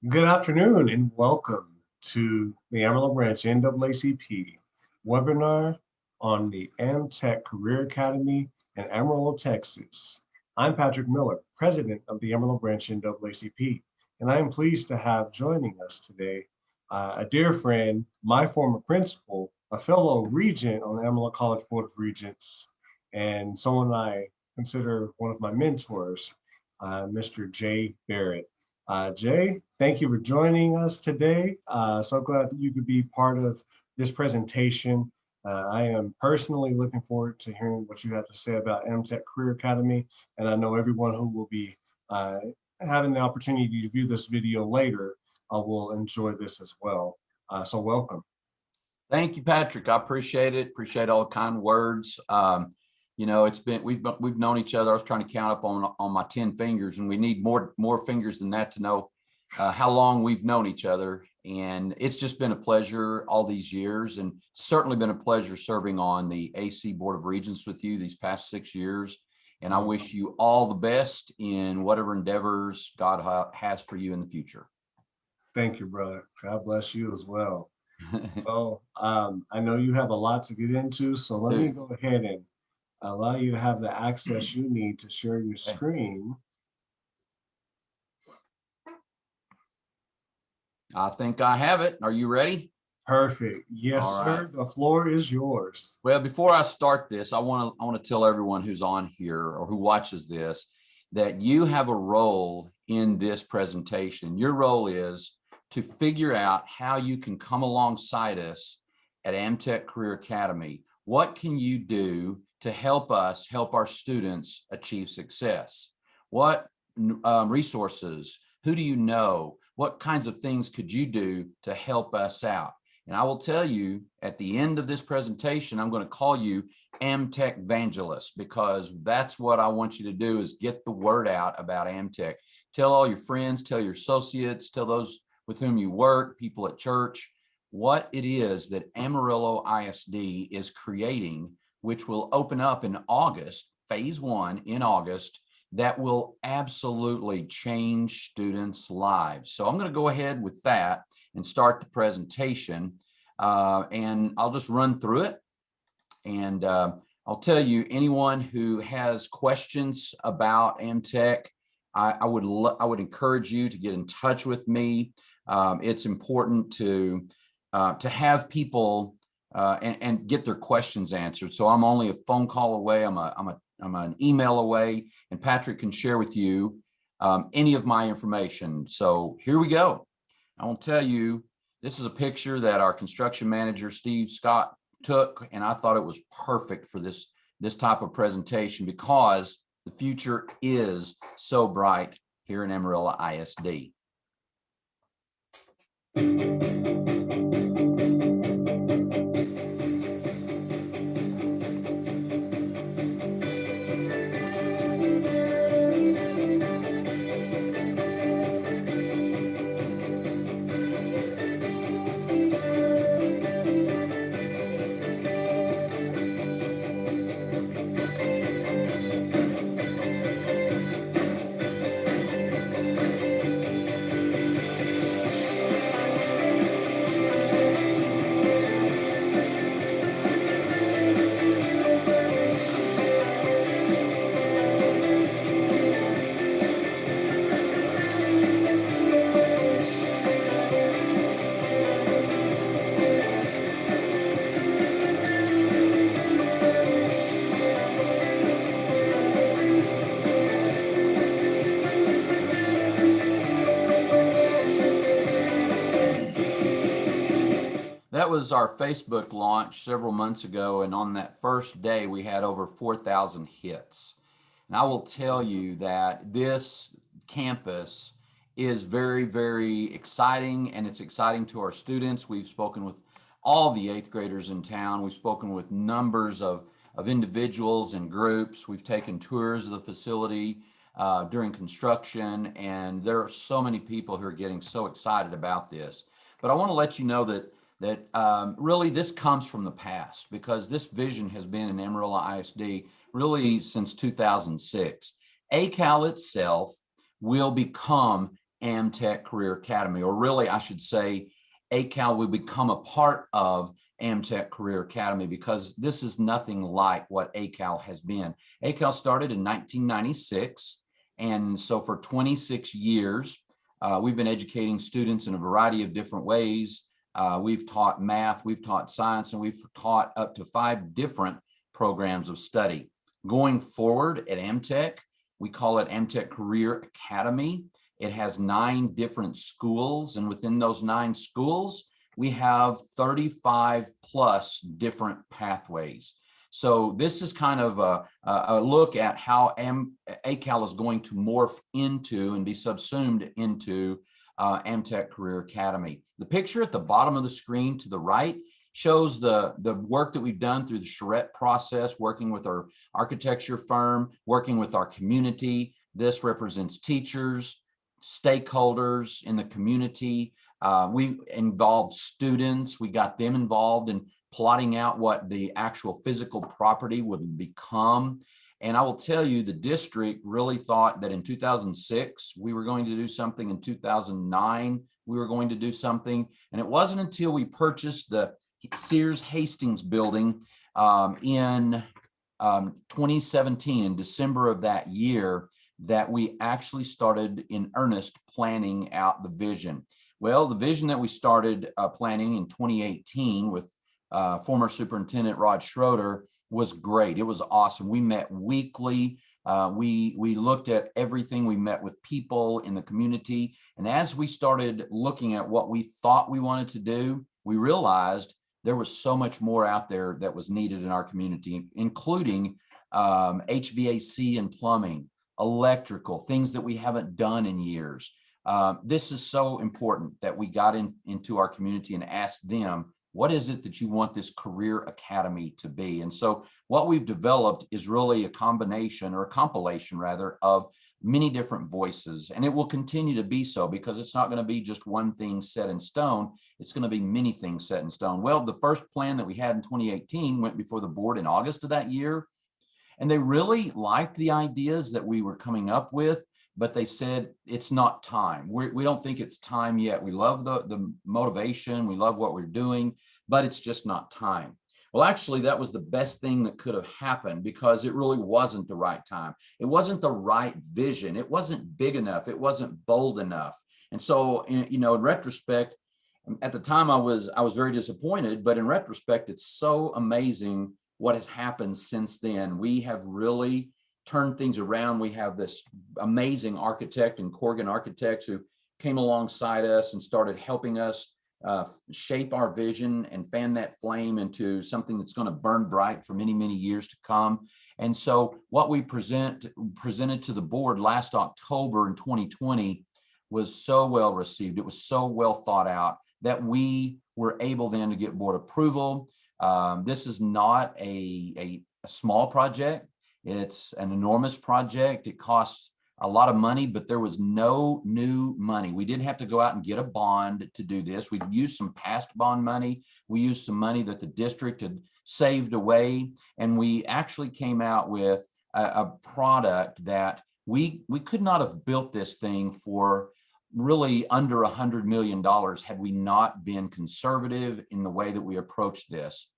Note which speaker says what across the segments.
Speaker 1: Good afternoon and welcome to the Amarillo Branch NAACP webinar on the AmTech Career Academy in Amarillo, Texas. I'm Patrick Miller, president of the Amarillo Branch NAACP, and I am pleased to have joining us today a dear friend, my former principal, a fellow regent on the Amarillo College Board of Regents, and someone I consider one of my mentors, Mr. Jay Barrett. Jay, thank you for joining us today. So glad that you could be part of this presentation. I am personally looking forward to hearing what you have to say about AmTech Career Academy, and I know everyone who will be having the opportunity to view this video later will enjoy this as well. So welcome.
Speaker 2: Thank you, Patrick. I appreciate it. Appreciate all the kind words. You know, we've known each other. I was trying to count up on my 10 fingers, and we need more fingers than that to know how long we've known each other. And it's just been a pleasure all these years, and certainly been a pleasure serving on the AC Board of Regents with you these past 6 years. And I wish you all the best in whatever endeavors God has for you in the future.
Speaker 1: Thank you, brother. God bless you as well. Well, I know you have a lot to get into, so let me go ahead and allow you to have the access you need to share your screen.
Speaker 2: I think I have it. Are you ready?
Speaker 1: Perfect. Yes, sir. The floor is yours.
Speaker 2: Well, before I start this, I want to tell everyone who's on here or who watches this that you have a role in this presentation. Your role is to figure out how you can come alongside us at AmTech Career Academy. What can you do to help us help our students achieve success? What resources? Who do you know? What kinds of things could you do to help us out? And I will tell you at the end of this presentation, I'm going to call you AmTech Evangelist, because that's what I want you to do, is get the word out about AmTech. Tell all your friends, tell your associates, tell those with whom you work, people at church, what it is that Amarillo ISD is creating, which will open up in August, phase 1 in August, that will absolutely change students' lives. So I'm going to go ahead with that and start the presentation, and I'll just run through it. And I'll tell you, anyone who has questions about AmTech, I would encourage you to get in touch with me. It's important to have people and get their questions answered. So I'm only a phone call away. I'm an email away, and Patrick can share with you any of my information. So here we go. I will tell you, this is a picture that our construction manager, Steve Scott, took, and I thought it was perfect for this type of presentation, because the future is so bright here in Amarillo ISD. That was our Facebook launch several months ago, and on that first day we had over 4,000 hits. And I will tell you that this campus is very, very exciting, and it's exciting to our students. We've spoken with all the 8th graders in town. We've spoken with numbers of individuals and groups. We've taken tours of the facility during construction, and there are so many people who are getting so excited about this. But I want to let you know that really this comes from the past, because this vision has been in Amarillo ISD really since 2006. ACAL itself will become AmTech Career Academy, or really I should say ACAL will become a part of AmTech Career Academy, because this is nothing like what ACAL has been. ACAL started in 1996, and so for 26 years, we've been educating students in a variety of different ways. We've taught math, we've taught science, and we've taught up to 5 different programs of study. Going forward at AmTech, we call it AmTech Career Academy. It has 9 different schools, and within those 9 schools, we have 35 plus different pathways. So this is kind of a look at how ACAL is going to morph into and be subsumed into AmTech Career Academy. The picture at the bottom of the screen to the right shows the work that we've done through the charrette process, working with our architecture firm, working with our community. This represents teachers, stakeholders in the community. We involved students. We got them involved in plotting out what the actual physical property would become. And I will tell you, the district really thought that in 2006, we were going to do something. In 2009, we were going to do something. And it wasn't until we purchased the Sears Hastings building in 2017, in December of that year, that we actually started in earnest planning out the vision. Well, the vision that we started planning in 2018 with former Superintendent Rod Schroeder was great. It was awesome. We met weekly. We looked at everything. We met with people in the community. And as we started looking at what we thought we wanted to do, we realized there was so much more out there that was needed in our community, including HVAC and plumbing, electrical, things that we haven't done in years. This is so important that we got into our community and asked them, what is it that you want this career academy to be? And so what we've developed is really a combination, or a compilation rather, of many different voices. And it will continue to be so, because it's not going to be just one thing set in stone. It's going to be many things set in stone. Well, the first plan that we had in 2018 went before the board in August of that year. And they really liked the ideas that we were coming up with, but they said, it's not time. We don't think it's time yet. We love the motivation. We love what we're doing, but it's just not time. Well, actually, that was the best thing that could have happened, because it really wasn't the right time. It wasn't the right vision. It wasn't big enough. It wasn't bold enough. And so, in retrospect, at the time I was very disappointed, but in retrospect, it's so amazing what has happened since then. We have really turned things around. We have this amazing architect and Corgan Architects who came alongside us and started helping us shape our vision and fan that flame into something that's going to burn bright for many, many years to come. And so what we presented to the board last October in 2020 was so well received. It was so well thought out that we were able then to get board approval. This is not a small project. It's an enormous project. It costs a lot of money, but there was no new money. We didn't have to go out and get a bond to do this. We used some past bond money. We used some money that the district had saved away. And we actually came out with a product that we could not have built this thing for really under $100 million had we not been conservative in the way that we approach this.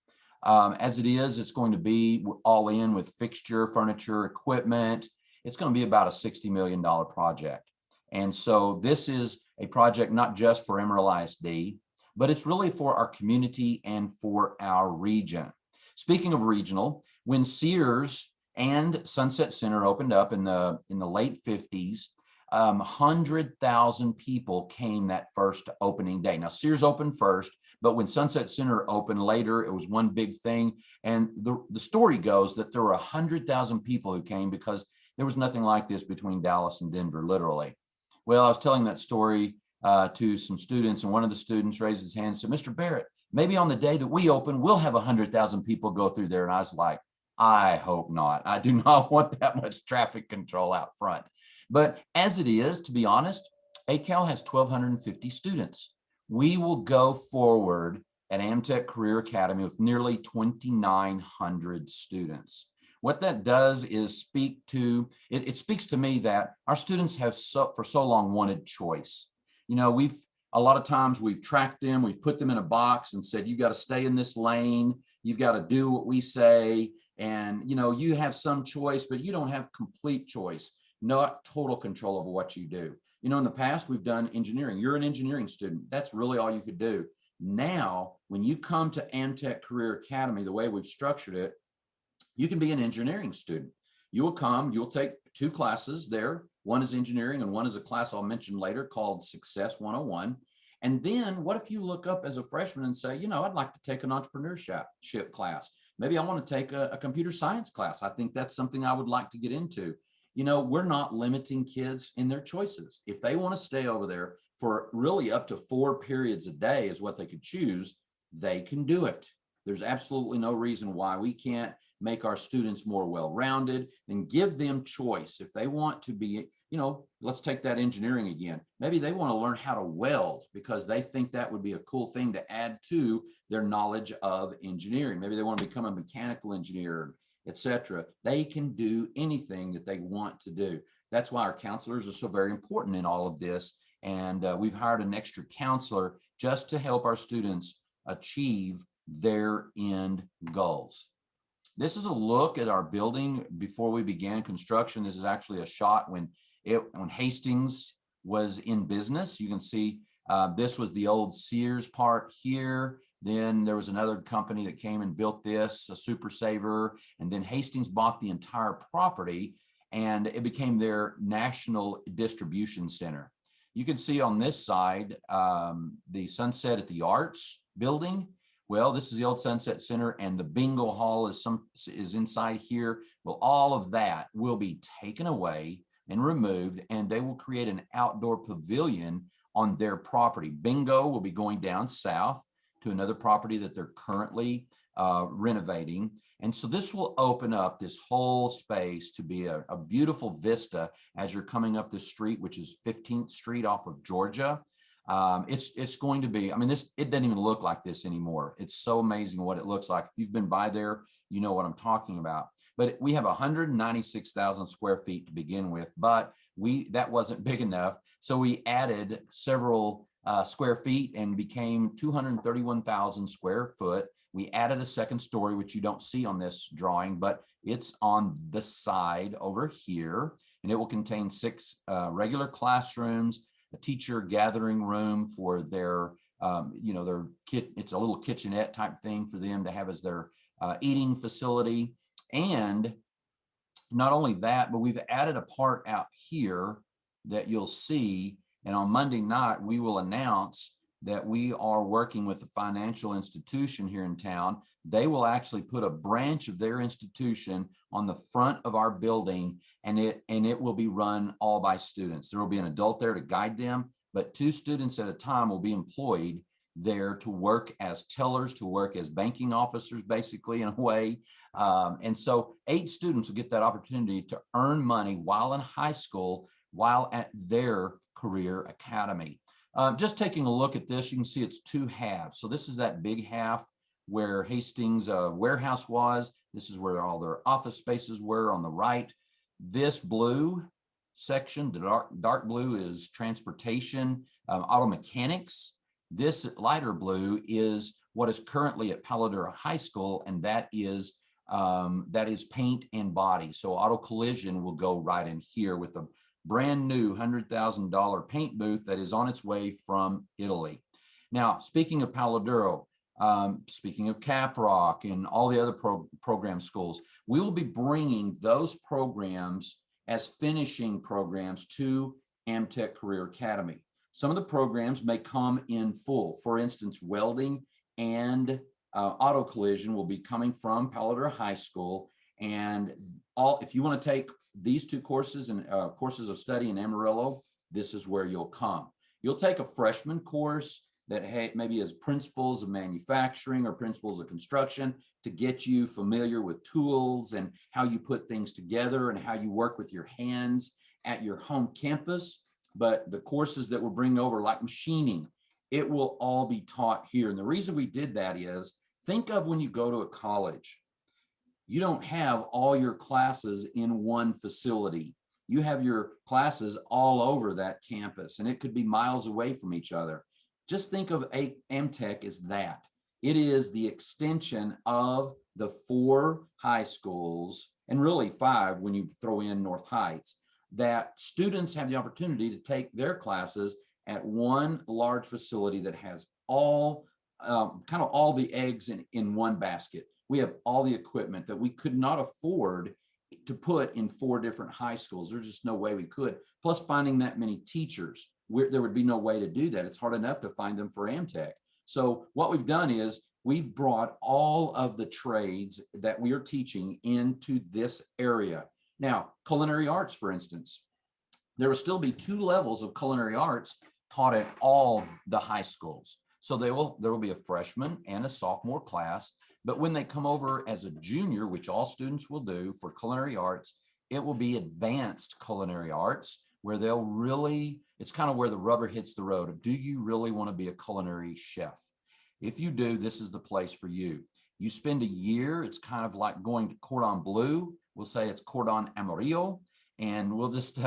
Speaker 2: As it is, it's going to be all in with fixture, furniture, equipment. It's going to be about a $60 million project. And so this is a project not just for Amarillo ISD, but it's really for our community and for our region. Speaking of regional, when Sears and Sunset Center opened up in the late 50s, 100,000 people came that first opening day. Now, Sears opened first, but when Sunset Center opened later, it was one big thing. And the story goes that there were 100,000 people who came because there was nothing like this between Dallas and Denver, literally. Well, I was telling that story to some students, and one of the students raised his hand and said, Mr. Barrett, maybe on the day that we open, we'll have 100,000 people go through there. And I was like, I hope not. I do not want that much traffic control out front. But as it is, to be honest, ACAL has 1,250 students. We will go forward at AmTech Career Academy with nearly 2,900 students. What that does is it speaks to me that our students have for so long wanted choice. You know, a lot of times we've tracked them, we've put them in a box and said, you got to stay in this lane, you've got to do what we say. And, you know, you have some choice, but you don't have complete choice, not total control over what you do. You know, in the past, we've done engineering. You're an engineering student. That's really all you could do. Now, when you come to AmTech Career Academy, the way we've structured it, you can be an engineering student. You will come, you'll take 2 classes there. One is engineering and one is a class I'll mention later called Success 101. And then what if you look up as a freshman and say, you know, I'd like to take an entrepreneurship class. Maybe I want to take a computer science class. I think that's something I would like to get into. You know, we're not limiting kids in their choices. If they want to stay over there for really up to 4 periods a day is what they could choose, they can do it. There's absolutely no reason why we can't make our students more well-rounded and give them choice. If they want to be, you know, let's take that engineering again. Maybe they want to learn how to weld because they think that would be a cool thing to add to their knowledge of engineering. Maybe they want to become a mechanical engineer, etc. They can do anything that they want to do. That's why our counselors are so very important in all of this. And we've hired an extra counselor just to help our students achieve their end goals. This is a look at our building before we began construction. This is actually a shot when Hastings was in business. You can see this was the old Sears part here. Then there was another company that came and built this, a Super Saver, and then Hastings bought the entire property and it became their national distribution center. You can see on this side, the Sunset at the Arts building. Well, this is the old Sunset Center and the bingo hall is inside here. Well, all of that will be taken away and removed and they will create an outdoor pavilion on their property. Bingo will be going down south to another property that they're currently renovating. And so this will open up this whole space to be a beautiful vista as you're coming up the street, which is 15th Street off of Georgia. It's going to be, I mean, it doesn't even look like this anymore. It's so amazing what it looks like. If you've been by there, you know what I'm talking about. But we have 196,000 square feet to begin with, but that wasn't big enough. So we added several square feet and became 231,000 square foot. We added a second story, which you don't see on this drawing, but it's on the side over here, and it will contain 6 regular classrooms, a teacher gathering room for their, their kit. It's a little kitchenette type thing for them to have as their eating facility. And not only that, but we've added a part out here that you'll see. And on Monday night, we will announce that we are working with a financial institution here in town. They will actually put a branch of their institution on the front of our building, and it will be run all by students. There will be an adult there to guide them, but 2 students at a time will be employed there to work as tellers, to work as banking officers, basically, in a way. And so 8 students will get that opportunity to earn money while in high school, while at their career academy. Just taking a look at this, you can see it's 2 halves. So this is that big half where Hastings warehouse was. This is where all their office spaces were on the right. This blue section, the dark blue, is transportation, auto mechanics. This lighter blue is what is currently at Paladura High School, and that is paint and body. So auto collision will go right in here with a brand new $100,000 paint booth that is on its way from Italy. Now, speaking of Paladuro, speaking of Caprock and all the other program schools, we will be bringing those programs as finishing programs to AmTech Career Academy. Some of the programs may come in full. For instance, welding and auto collision will be coming from Paladura High School. And if you want to take these 2 courses and courses of study in Amarillo, this is where you'll come. You'll take a freshman course that maybe is principles of manufacturing or principles of construction to get you familiar with tools and how you put things together and how you work with your hands at your home campus. But the courses that we'll bring over, like machining, it will all be taught here. And the reason we did that is, think of when you go to a college. you don't have all your classes in one facility. You have your classes all over that campus, and it could be miles away from each other. Just think of AmTech as that. It is the extension of the 4 high schools, and really 5 when you throw in North Heights, that students have the opportunity to take their classes at one large facility that has all kind of all the eggs in one basket. We have all the equipment that we could not afford to put in 4 different high schools. There's just no way we could. Plus, finding that many teachers, there would be no way to do that. It's hard enough to find them for AmTech. So what we've done is we've brought all of the trades that we are teaching into this area. Now, culinary arts, for instance, there will still be 2 levels of culinary arts taught at all the high schools. So there will be a freshman and a sophomore class. But when they come over as a junior, which all students will do for culinary arts, it will be advanced culinary arts, where they'll really, it's kind of where the rubber hits the road. Do you really want to be a culinary chef? If you do, this is the place for you. You spend a year, it's kind of like going to Cordon Bleu. We'll say it's Cordon Amarillo, and we'll just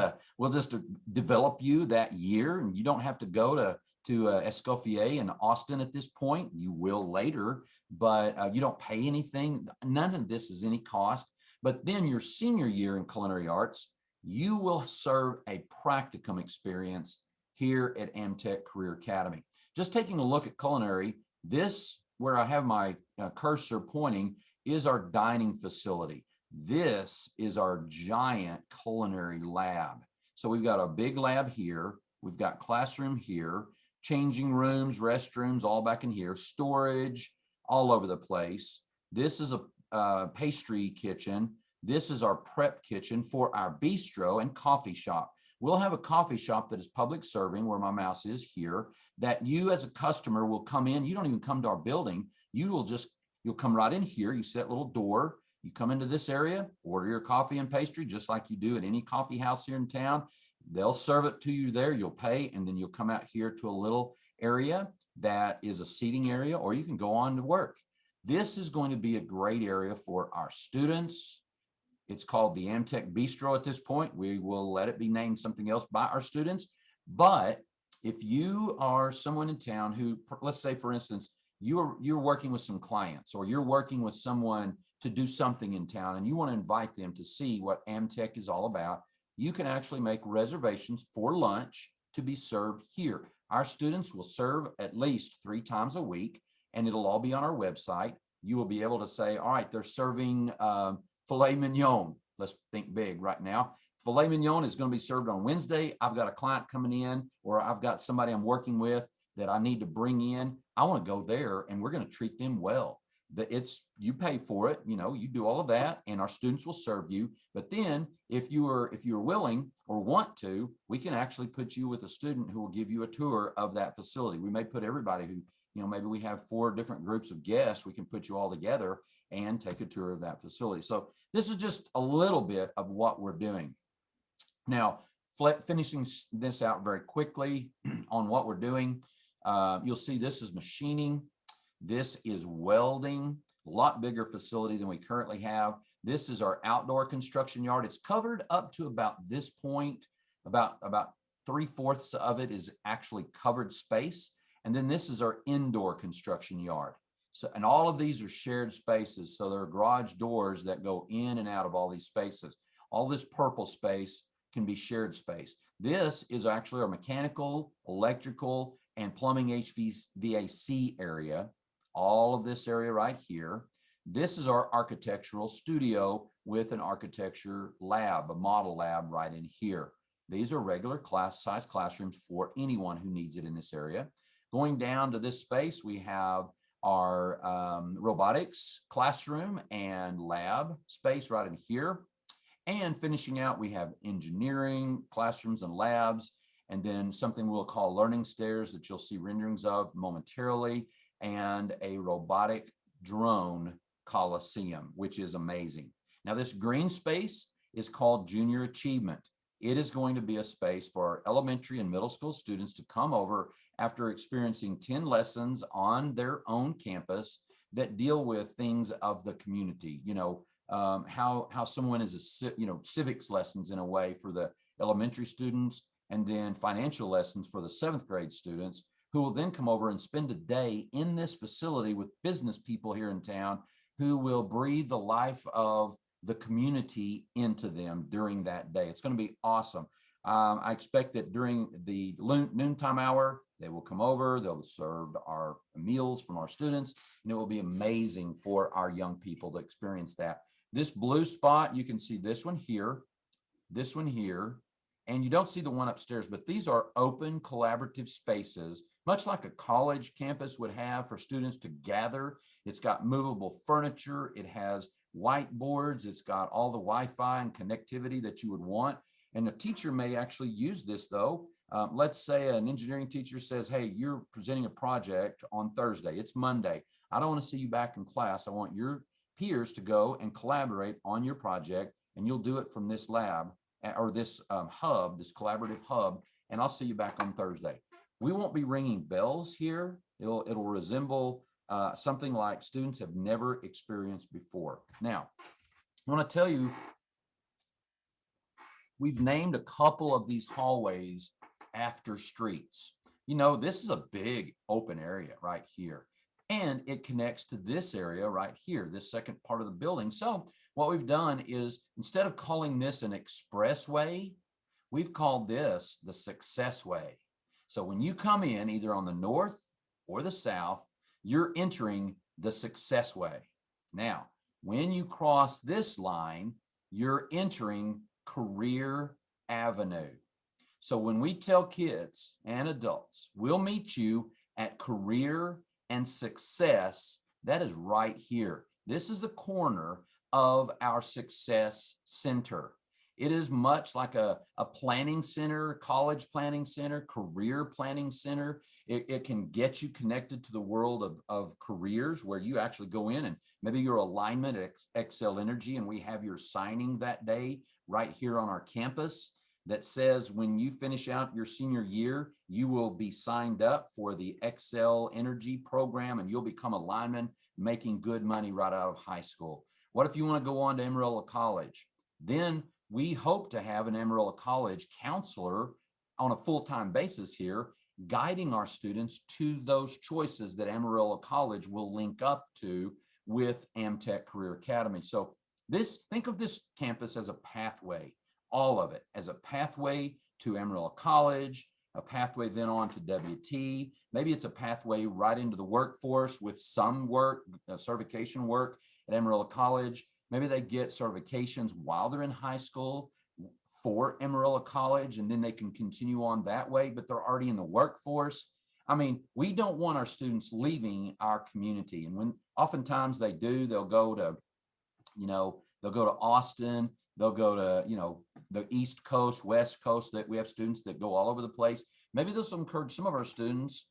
Speaker 2: develop you that year, and you don't have to go to Escoffier in Austin at this point. You will later, but you don't pay anything. None of this is any cost. But then your senior year in culinary arts, you will serve a practicum experience here at AmTech Career Academy. Just taking a look at culinary, this, where I have my cursor pointing, is our dining facility. This is our giant culinary lab. So we've got a big lab here. We've got classroom here, changing rooms, restrooms, all back in here, storage all over the place. This is a pastry kitchen. This is our prep kitchen for our bistro and coffee shop. We'll have a coffee shop that is public serving, where my mouse is here, that you as a customer will come in. You don't even come to our building. You'll come right in here. You see that little door. You come into this area, order your coffee and pastry, just like you do at any coffee house here in town. They'll serve it to you there. You'll pay, and then you'll come out here to a little area that is a seating area, or you can go on to work. This is going to be a great area for our students. It's called the Amtec Bistro at this point. We will let it be named something else by our students. But if you are someone in town who, let's say, for instance, you're working with some clients, or you're working with someone to do something in town, and you want to invite them to see what AmTech is all about, you can actually make reservations for lunch to be served here. Our students will serve at least 3 times a week, and it'll all be on our website. You will be able to say, all right, they're serving filet mignon. Let's think big right now. Filet mignon is going to be served on Wednesday. I've got a client coming in, or I've got somebody I'm working with that I need to bring in. I want to go there, and we're going to treat them well. You pay for it, you do all of that, and our students will serve you. But then if you're willing or want to, we can actually put you with a student who will give you a tour of that facility. We may put everybody who, maybe we have 4 different groups of guests. We can put you all together and take a tour of that facility. So this is just a little bit of what we're doing. Now, finishing this out very quickly on what we're doing, you'll see this is machining. This is welding, a lot bigger facility than we currently have. This is our outdoor construction yard. It's covered up to about this point. About 3/4 of it is actually covered space. And then this is our indoor construction yard. So, and all of these are shared spaces. So there are garage doors that go in and out of all these spaces. All this purple space can be shared space. This is actually our mechanical, electrical, and plumbing HVAC area. All of this area right here. This is our architectural studio with an architecture lab, a model lab right in here. These are regular size classrooms for anyone who needs it in this area. Going down to this space, we have our robotics classroom and lab space right in here. And finishing out, we have engineering classrooms and labs, and then something we'll call learning stairs that you'll see renderings of momentarily, and a robotic drone Coliseum, which is amazing. Now, this green space is called Junior Achievement. It is going to be a space for our elementary and middle school students to come over after experiencing 10 lessons on their own campus that deal with things of the community, how someone is civics lessons in a way for the elementary students, and then financial lessons for the 7th grade students, who will then come over and spend a day in this facility with business people here in town who will breathe the life of the community into them during that day. It's going to be awesome. I expect that during the noontime hour, they will come over, they'll serve our meals from our students, and it will be amazing for our young people to experience that. This blue spot, you can see this one here, and you don't see the one upstairs, but these are open collaborative spaces, much like a college campus would have for students to gather. It's got movable furniture, it has whiteboards, it's got all the Wi-Fi and connectivity that you would want. And the teacher may actually use this though. Let's say an engineering teacher says, hey, you're presenting a project on Thursday, it's Monday. I don't want to see you back in class. I want your peers to go and collaborate on your project, and you'll do it from this lab or this hub, this collaborative hub, and I'll see you back on Thursday. We won't be ringing bells here. It'll resemble something like students have never experienced before. Now, I want to tell you, we've named a couple of these hallways after streets. You know, this is a big open area right here, and it connects to this area right here, this second part of the building. So what we've done is, instead of calling this an expressway, we've called this the Success Way. So when you come in either on the north or the south, you're entering the Success Way. Now, when you cross this line, you're entering Career Avenue. So when we tell kids and adults, we'll meet you at Career and Success, that is right here. This is the corner of our Success Center. It is much like a planning center, college planning center, career planning center. It can get you connected to the world of careers, where you actually go in and maybe your alignment at Excel Energy, and we have your signing that day right here on our campus that says when you finish out your senior year, you will be signed up for the Excel Energy program, and you'll become a lineman making good money right out of high school. What if you want to go on to Amarillo College? Then we hope to have an Amarillo College counselor on a full-time basis here, guiding our students to those choices that Amarillo College will link up to with AmTech Career Academy. So think of this campus as a pathway, all of it as a pathway to Amarillo College, a pathway then on to WT. Maybe it's a pathway right into the workforce with some work, certification work at Amarillo College. Maybe they get certifications while they're in high school for Amarillo College, and then they can continue on that way, but they're already in the workforce. I mean, we don't want our students leaving our community. And when oftentimes they do, they'll go to Austin, they'll go to, the East Coast, West Coast, that we have students that go all over the place. Maybe this will encourage some of our students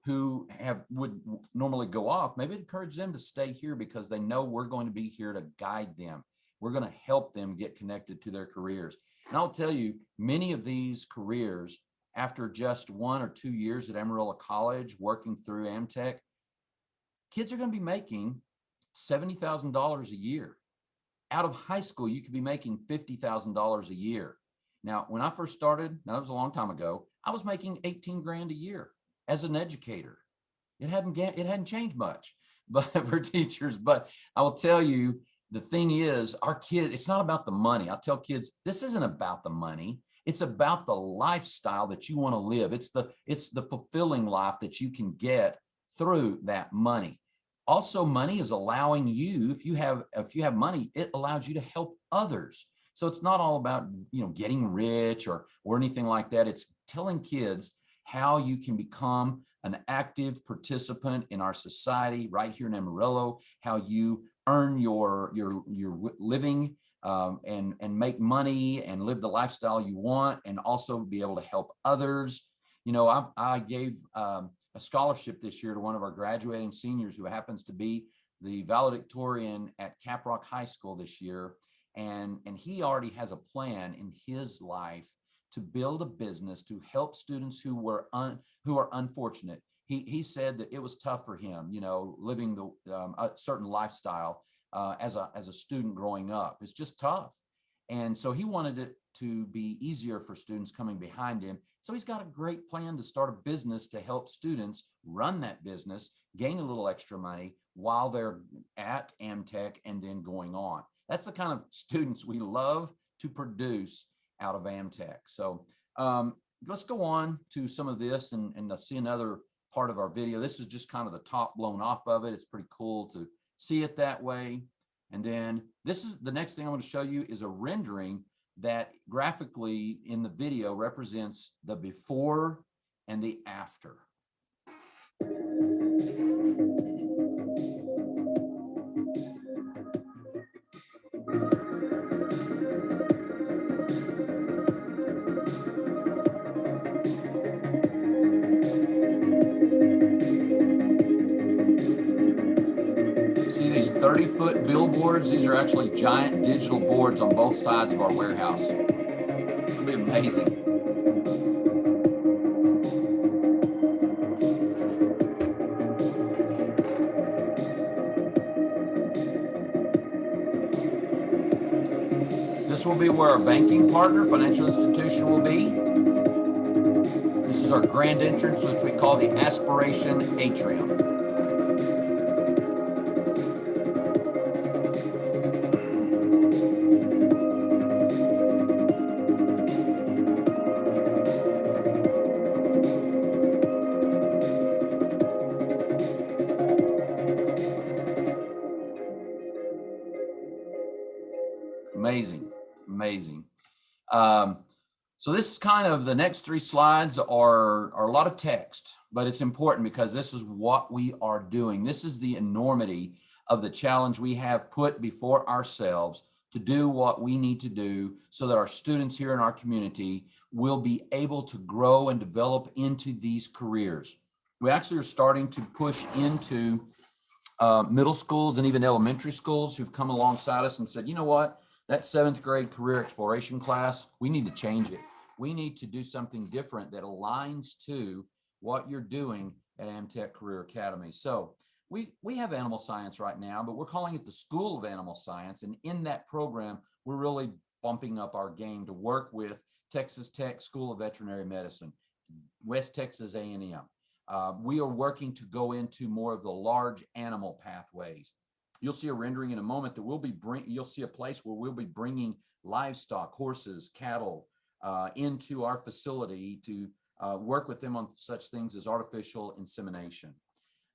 Speaker 2: who would normally go off, maybe encourage them to stay here because they know we're going to be here to guide them. We're going to help them get connected to their careers. And I'll tell you, many of these careers, after just 1 or 2 years at Amarillo College working through AmTech, kids are going to be making $70,000 a year. Out of high school, you could be making $50,000 a year. Now, when I first started, that was a long time ago, I was making 18 grand a year as an educator. It hadn't changed much but for teachers. But I will tell you, the thing is, our kids, it's not about the money. I tell kids, this isn't about the money. It's about the lifestyle that you want to live. It's the fulfilling life that you can get through that money. Also, money is allowing you, if you have money, it allows you to help others. So it's not all about, getting rich or anything like that. It's telling kids how you can become an active participant in our society right here in Amarillo, how you earn your living and make money and live the lifestyle you want, and also be able to help others. I gave a scholarship this year to one of our graduating seniors who happens to be the valedictorian at Caprock High School this year. And he already has a plan in his life to build a business to help students who are unfortunate. He said that it was tough for him, living a certain lifestyle, as a student growing up. It's just tough. And so he wanted it to be easier for students coming behind him. So he's got a great plan to start a business to help students run that business, gain a little extra money while they're at AmTech and then going on. That's the kind of students we love to produce out of AmTech. So let's go on to some of this and see another part of our video. This is just kind of the top blown off of it. It's pretty cool to see it that way. And then this is the next thing I'm going to show you is a rendering that graphically in the video represents the before and the after. See these 30-foot billboards? These are actually giant digital boards on both sides of our warehouse. It'll be amazing. This will be where our banking partner, financial institution, will be. This is our grand entrance, which we call the Aspiration Atrium. Amazing, amazing. So this is kind of the next three slides are a lot of text, but it's important because this is what we are doing. This is the enormity of the challenge we have put before ourselves to do what we need to do so that our students here in our community will be able to grow and develop into these careers. We actually are starting to push into middle schools and even elementary schools who've come alongside us and said, you know what? That 7th grade career exploration class, we need to change it. We need to do something different that aligns to what you're doing at AmTech Career Academy. So we have animal science right now, but we're calling it the School of Animal Science. And in that program, we're really bumping up our game to work with Texas Tech School of Veterinary Medicine, West Texas A&M. We are working to go into more of the large animal pathways. You'll see a rendering in a moment that you'll see a place where we'll be bringing livestock, horses, cattle into our facility to work with them on such things as artificial insemination.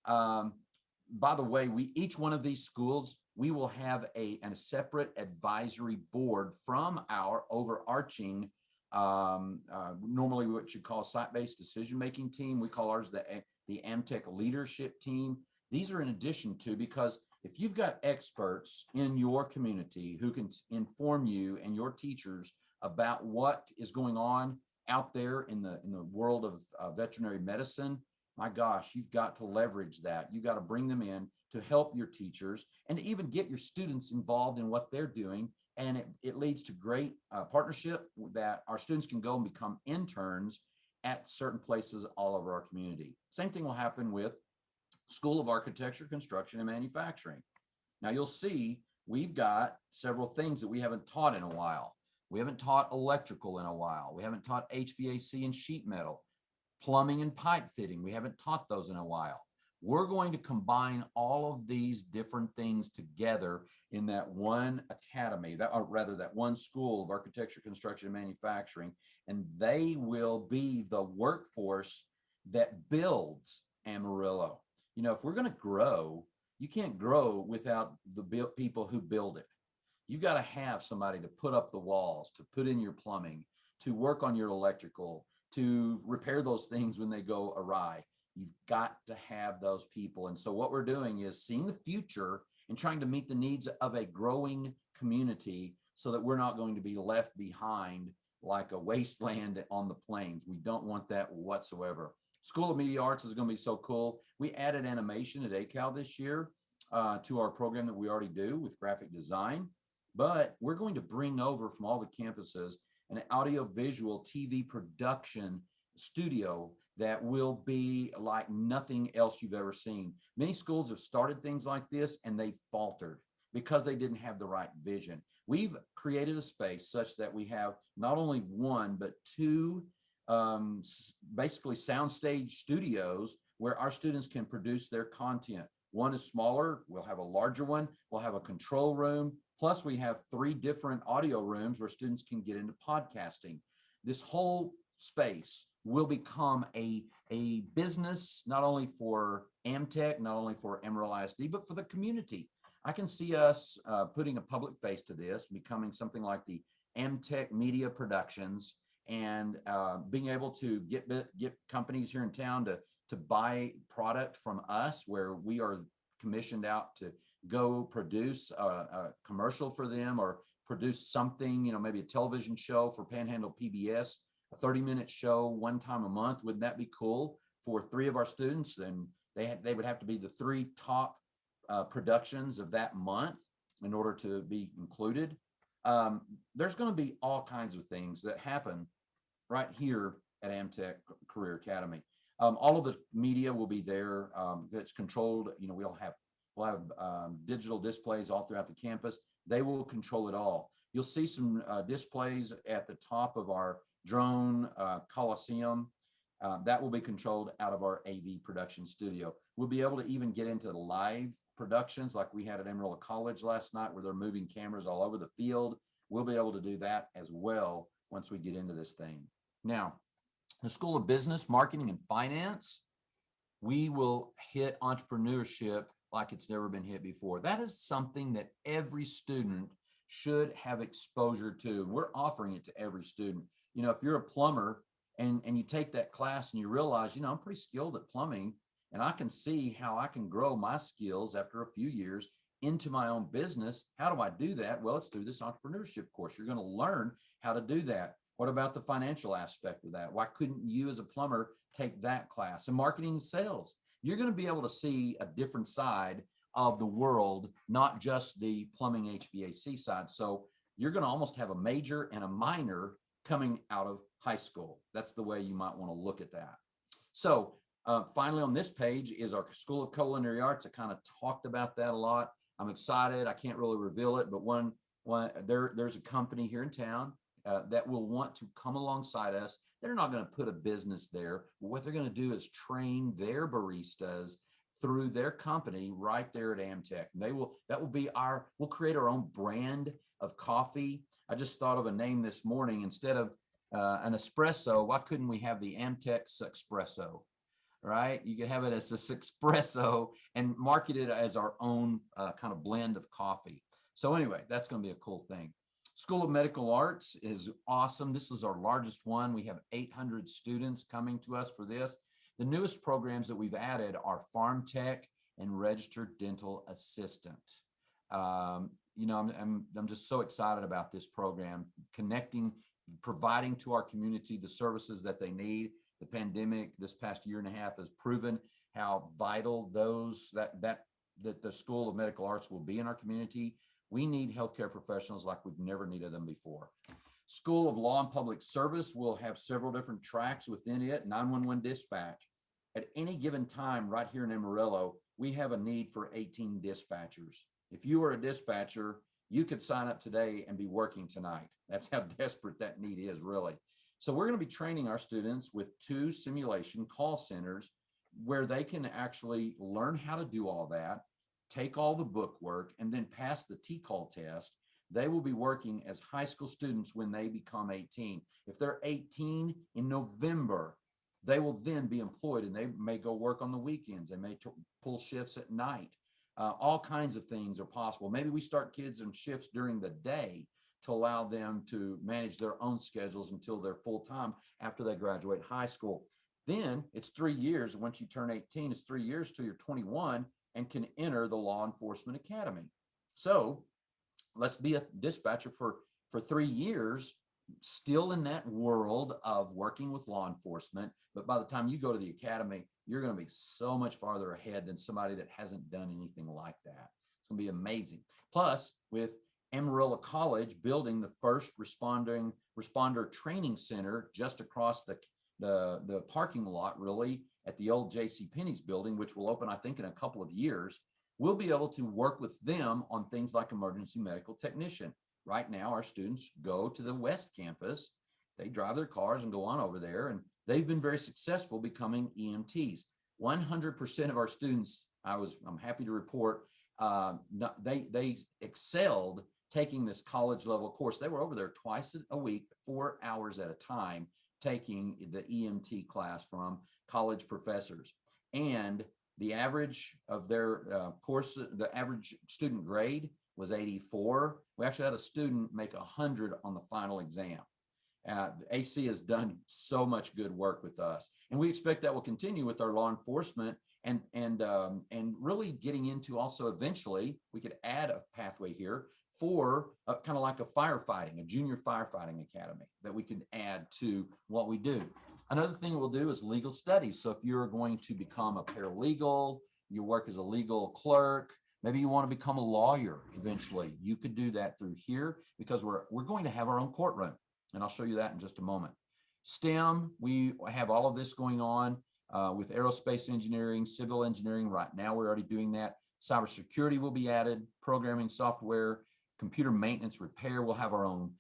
Speaker 2: By the way, each one of these schools, we will have a separate advisory board from our overarching, normally what you call site-based decision-making team. We call ours the AmTech leadership team. These are in addition to, because if you've got experts in your community who can inform you and your teachers about what is going on out there in the world of veterinary medicine, my gosh, you've got to leverage that. You've got to bring them in to help your teachers and to even get your students involved in what they're doing. And it leads to great partnership that our students can go and become interns at certain places all over our community. Same thing will happen with School of Architecture, Construction, and Manufacturing. Now you'll see we've got several things that we haven't taught in a while. We haven't taught electrical in a while. We haven't taught HVAC and sheet metal, plumbing and pipe fitting. We haven't taught those in a while. We're going to combine all of these different things together in that one academy, or rather that one School of Architecture, Construction, and Manufacturing, and they will be the workforce that builds Amarillo. You know, if we're going to grow, you can't grow without the people who build it. You've got to have somebody to put up the walls, to put in your plumbing, to work on your electrical, to repair those things when they go awry. You've got to have those people. And so what we're doing is seeing the future and trying to meet the needs of a growing community so that we're not going to be left behind like a wasteland on the plains. We don't want that whatsoever. School of Media Arts is going to be so cool. We added animation at ACAL this year to our program that we already do with graphic design, but we're going to bring over from all the campuses an audio-visual TV production studio that will be like nothing else you've ever seen. Many schools have started things like this and they've faltered. because they didn't have the right vision. We've created a space such that we have not only one, but two basically soundstage studios where our students can produce their content. One is smaller, we'll have a larger one, we'll have a control room, plus we have 3 different audio rooms where students can get into podcasting. This whole space will become a business, not only for AmTech, not only for Amarillo ISD, but for the community. I can see us putting a public face to this, becoming something like the AmTech Media Productions, and being able to get companies here in town to buy product from us, where we are commissioned out to go produce a commercial for them, or produce something, you know, maybe a television show for Panhandle PBS, a 30-minute show one time a month. Wouldn't that be cool for 3 of our students? And they would have to be the 3 top productions of that month in order to be included. There's going to be all kinds of things that happen right here at AmTech Career Academy. All of the media will be there. That's controlled. You know, we'll have digital displays all throughout the campus. They will control it all. You'll see some displays at the top of our drone Coliseum. That will be controlled out of our AV production studio. We'll be able to even get into live productions like we had at Amarillo College last night, where they're moving cameras all over the field. We'll be able to do that as well once we get into this thing. Now, the School of Business, Marketing, and Finance, we will hit entrepreneurship like it's never been hit before. That is something that every student should have exposure to. We're offering it to every student. You know, if you're a plumber and you take that class and you realize, you know, I'm pretty skilled at plumbing, and I can see how I can grow my skills after a few years into my own business. How do I do that? Well, it's through this entrepreneurship course. You're going to learn how to do that. What about the financial aspect of that? Why couldn't you as a plumber take that class? And marketing and sales, you're going to be able to see a different side of the world, not just the plumbing HVAC side. So you're going to almost have a major and a minor coming out of high school. That's the way you might want to look at that. So finally, on this page is our School of Culinary Arts. I kind of talked about that a lot. I'm excited. I can't really reveal it, but there's a company here in town that will want to come alongside us. They're not going to put a business there. What they're going to do is train their baristas through their company right there at AmTech. And we'll create our own brand of coffee. I just thought of a name this morning. Instead of an espresso, why couldn't we have the AmTech Espresso? Right? You could have it as a espresso and market it as our own kind of blend of coffee. So anyway, that's going to be a cool thing. School of Medical Arts is awesome. This is our largest one. We have 800 students coming to us for this. The newest programs that we've added are Farm Tech and Registered Dental Assistant. You know, I'm just so excited about this program, providing to our community the services that they need. The pandemic this past year and a half has proven how vital that the School of Medical Arts will be in our community. We need healthcare professionals like we've never needed them before. School of Law and Public Service will have several different tracks within it. 911 dispatch. At any given time right here in Amarillo, we have a need for 18 dispatchers. If you are a dispatcher, you could sign up today and be working tonight. That's how desperate that need is, really. So we're going to be training our students with 2 simulation call centers where they can actually learn how to do all that, take all the book work, and then pass the T-call test. They will be working as high school students when they become 18. If they're 18 in November, they will then be employed, and they may go work on the weekends. They may pull shifts at night. All kinds of things are possible. Maybe we start kids in shifts during the day to allow them to manage their own schedules until they're full-time after they graduate high school. Then it's 3 years. Once you turn 18, it's 3 years till you're 21 and can enter the Law Enforcement Academy. So let's be a dispatcher for 3 years, still in that world of working with law enforcement. But by the time you go to the academy, you're going to be so much farther ahead than somebody that hasn't done anything like that. It's going to be amazing. Plus, with Amarillo College building the first responder training center just across the parking lot, really, at the old JCPenney's building, which will open, I think, in a couple of years. we'll be able to work with them on things like emergency medical technician. Right now, our students go to the West Campus. They drive their cars and go on over there, and they've been very successful becoming EMTs. 100% of our students, I'm happy to report, they excelled taking this college level course. They were over there twice a week, 4 hours at a time, taking the EMT class from college professors. And the average of their course, the average student grade was 84. We actually had a student make 100 on the final exam. AC has done so much good work with us, and we expect that will continue with our law enforcement and really getting into also eventually we could add a pathway here for kind of like a junior firefighting academy that we can add to what we do. Another thing we'll do is legal studies. So if you're going to become a paralegal, you work as a legal clerk, maybe you want to become a lawyer eventually, you could do that through here because we're going to have our own courtroom. And I'll show you that in just a moment. STEM, we have all of this going on with aerospace engineering, civil engineering. Right now, we're already doing that. Cybersecurity will be added, programming software, computer maintenance repair. We'll have our own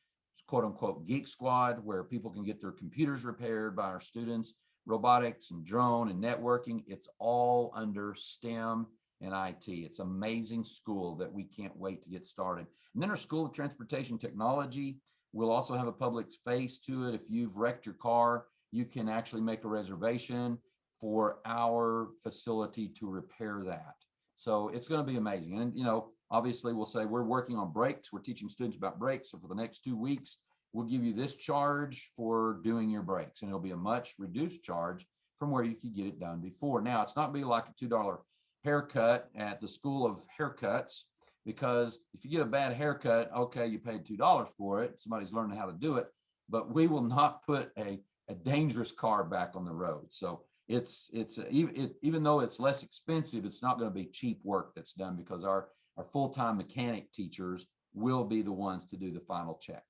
Speaker 2: quote unquote geek squad where people can get their computers repaired by our students. Robotics and drone and networking, it's all under STEM and IT. It's an amazing school that we can't wait to get started. And then our School of Transportation Technology, we'll also have a public face to it. If you've wrecked your car, you can actually make a reservation for our facility to repair that. So it's going to be amazing. And, you know, obviously we'll say we're working on brakes. We're teaching students about brakes. So for the next 2 weeks, we'll give you this charge for doing your brakes. And it'll be a much reduced charge from where you could get it done before. Now, it's not going to be like a $2 haircut at the School of Haircuts, because if you get a bad haircut, okay, you paid $2 for it. Somebody's learning how to do it, but we will not put a dangerous car back on the road. So even though it's less expensive, it's not going to be cheap work that's done because our full-time mechanic teachers will be the ones to do the final check.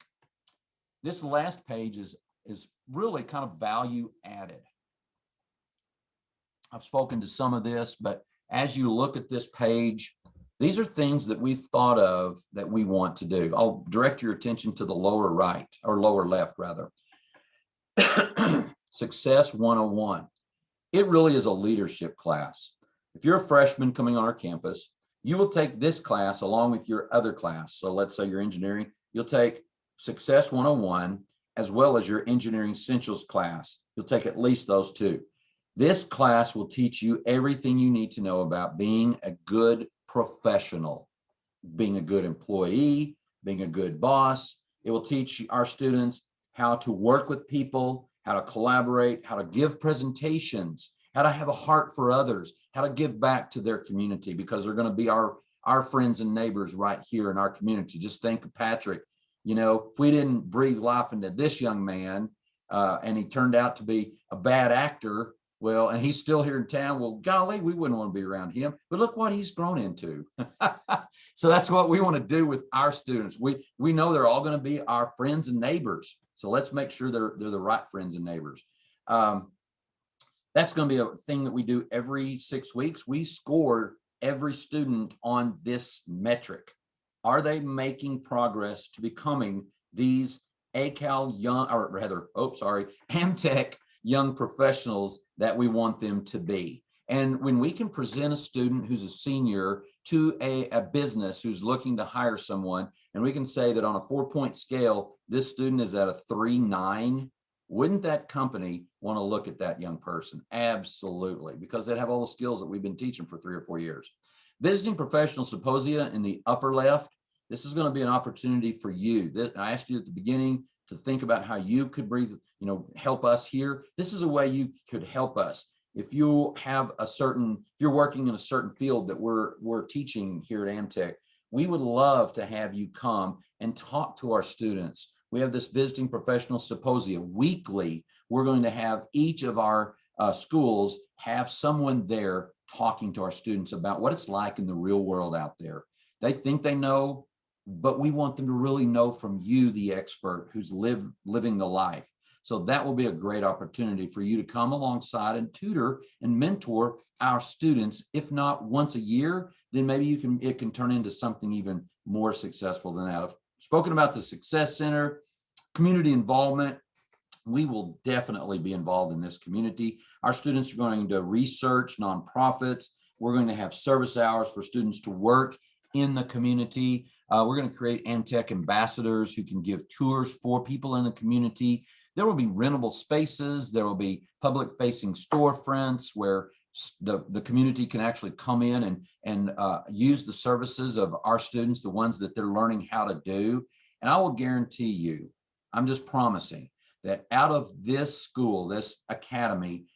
Speaker 2: This last page is really kind of value added. I've spoken to some of this, but as you look at this page, these are things that we've thought of that we want to do. I'll direct your attention to the lower right, or lower left rather. Success 101. It really is a leadership class. If you're a freshman coming on our campus, you will take this class along with your other class. So let's say you're engineering, you'll take Success 101 as well as your Engineering Essentials class. You'll take at least those two. This class will teach you everything you need to know about being a good professional, being a good employee, being a good boss. It will teach our students how to work with people, how to collaborate, how to give presentations, how to have a heart for others, how to give back to their community, because they're going to be our friends and neighbors right here in our community. Just think of Patrick. You know, if we didn't breathe life into this young man and he turned out to be a bad actor, well, and he's still here in town, well, golly, we wouldn't want to be around him. But look what he's grown into. So that's what we want to do with our students. We know they're all going to be our friends and neighbors. So let's make sure they're the right friends and neighbors. That's going to be a thing that we do every 6 weeks. We score every student on this metric. Are they making progress to becoming these ACAL young, or rather, AmTech young professionals that we want them to be? And when we can present a student who's a senior to a business who's looking to hire someone, and we can say that on a 4-point scale, this student is at a 3.9, wouldn't that company want to look at that young person? Absolutely, because they'd have all the skills that we've been teaching for 3 or 4 years. Visiting professional symposia in the upper left, this is going to be an opportunity for you. I asked you at the beginning to think about how you could help us here. This is a way you could help us. If you have if you're working in a certain field that we're teaching here at AmTech, we would love to have you come and talk to our students. We have this visiting professional symposia weekly. We're going to have each of our schools have someone there talking to our students about what it's like in the real world out there. They think they know, but we want them to really know from you, the expert who's living the life. So that will be a great opportunity for you to come alongside and tutor and mentor our students. If not once a year, then maybe it can turn into something even more successful than that. I've spoken about the Success Center, community involvement. We will definitely be involved in this community. Our students are going to research nonprofits. We're going to have service hours for students to work in the community. We're going to create AmTech ambassadors who can give tours for people in the community. There will be rentable spaces. There will be public-facing storefronts where the community can actually come in and use the services of our students, the ones that they're learning how to do. And I will guarantee you, I'm just promising that out of this school, this academy,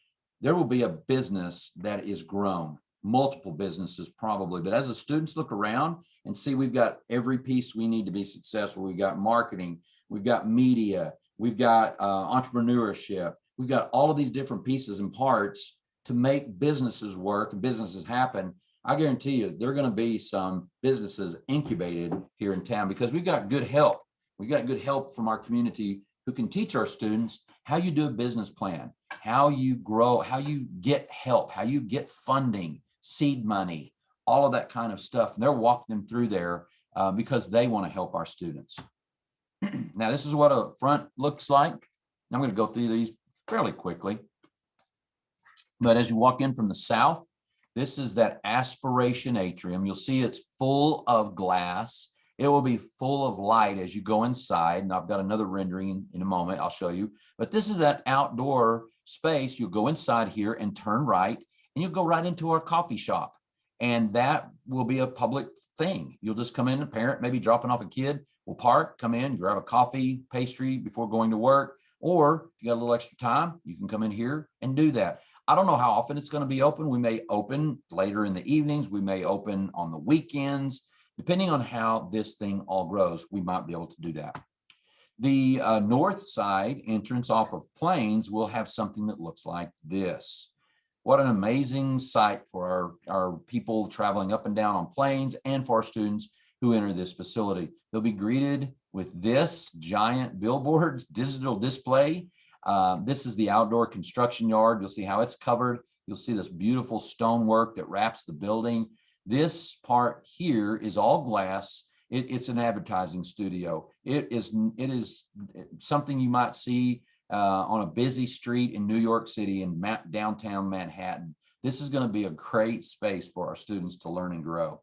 Speaker 2: there will be a business that is grown, multiple businesses probably. But as the students look around and see we've got every piece we need to be successful, we've got marketing, we've got media, we've got entrepreneurship, we've got all of these different pieces and parts to make businesses work and businesses happen. I guarantee you there are going to be some businesses incubated here in town because we've got good help. We've got good help from our community who can teach our students how you do a business plan, how you grow, how you get help, how you get funding, seed money, all of that kind of stuff. And they're walking them through there because they want to help our students. Now, this is what a front looks like. I'm going to go through these fairly quickly. But as you walk in from the south, this is that aspiration atrium. You'll see it's full of glass. It will be full of light as you go inside. And I've got another rendering in a moment, I'll show you. But this is that outdoor space. You'll go inside here and turn right, and you'll go right into our coffee shop. And that will be a public thing. You'll just come in, a parent, maybe dropping off a kid, will park, come in, grab a coffee, pastry before going to work. Or if you got a little extra time, you can come in here and do that. I don't know how often it's going to be open. We may open later in the evenings. We may open on the weekends. Depending on how this thing all grows, we might be able to do that. The north side entrance off of Plains will have something that looks like this. What an amazing sight for our people traveling up and down on Plains and for our students who enter this facility. They'll be greeted with this giant billboard digital display. This is the outdoor construction yard. You'll see how it's covered. You'll see this beautiful stonework that wraps the building. This part here is all glass. It's an advertising studio. It is something you might see on a busy street in New York City in downtown Manhattan. This is going to be a great space for our students to learn and grow.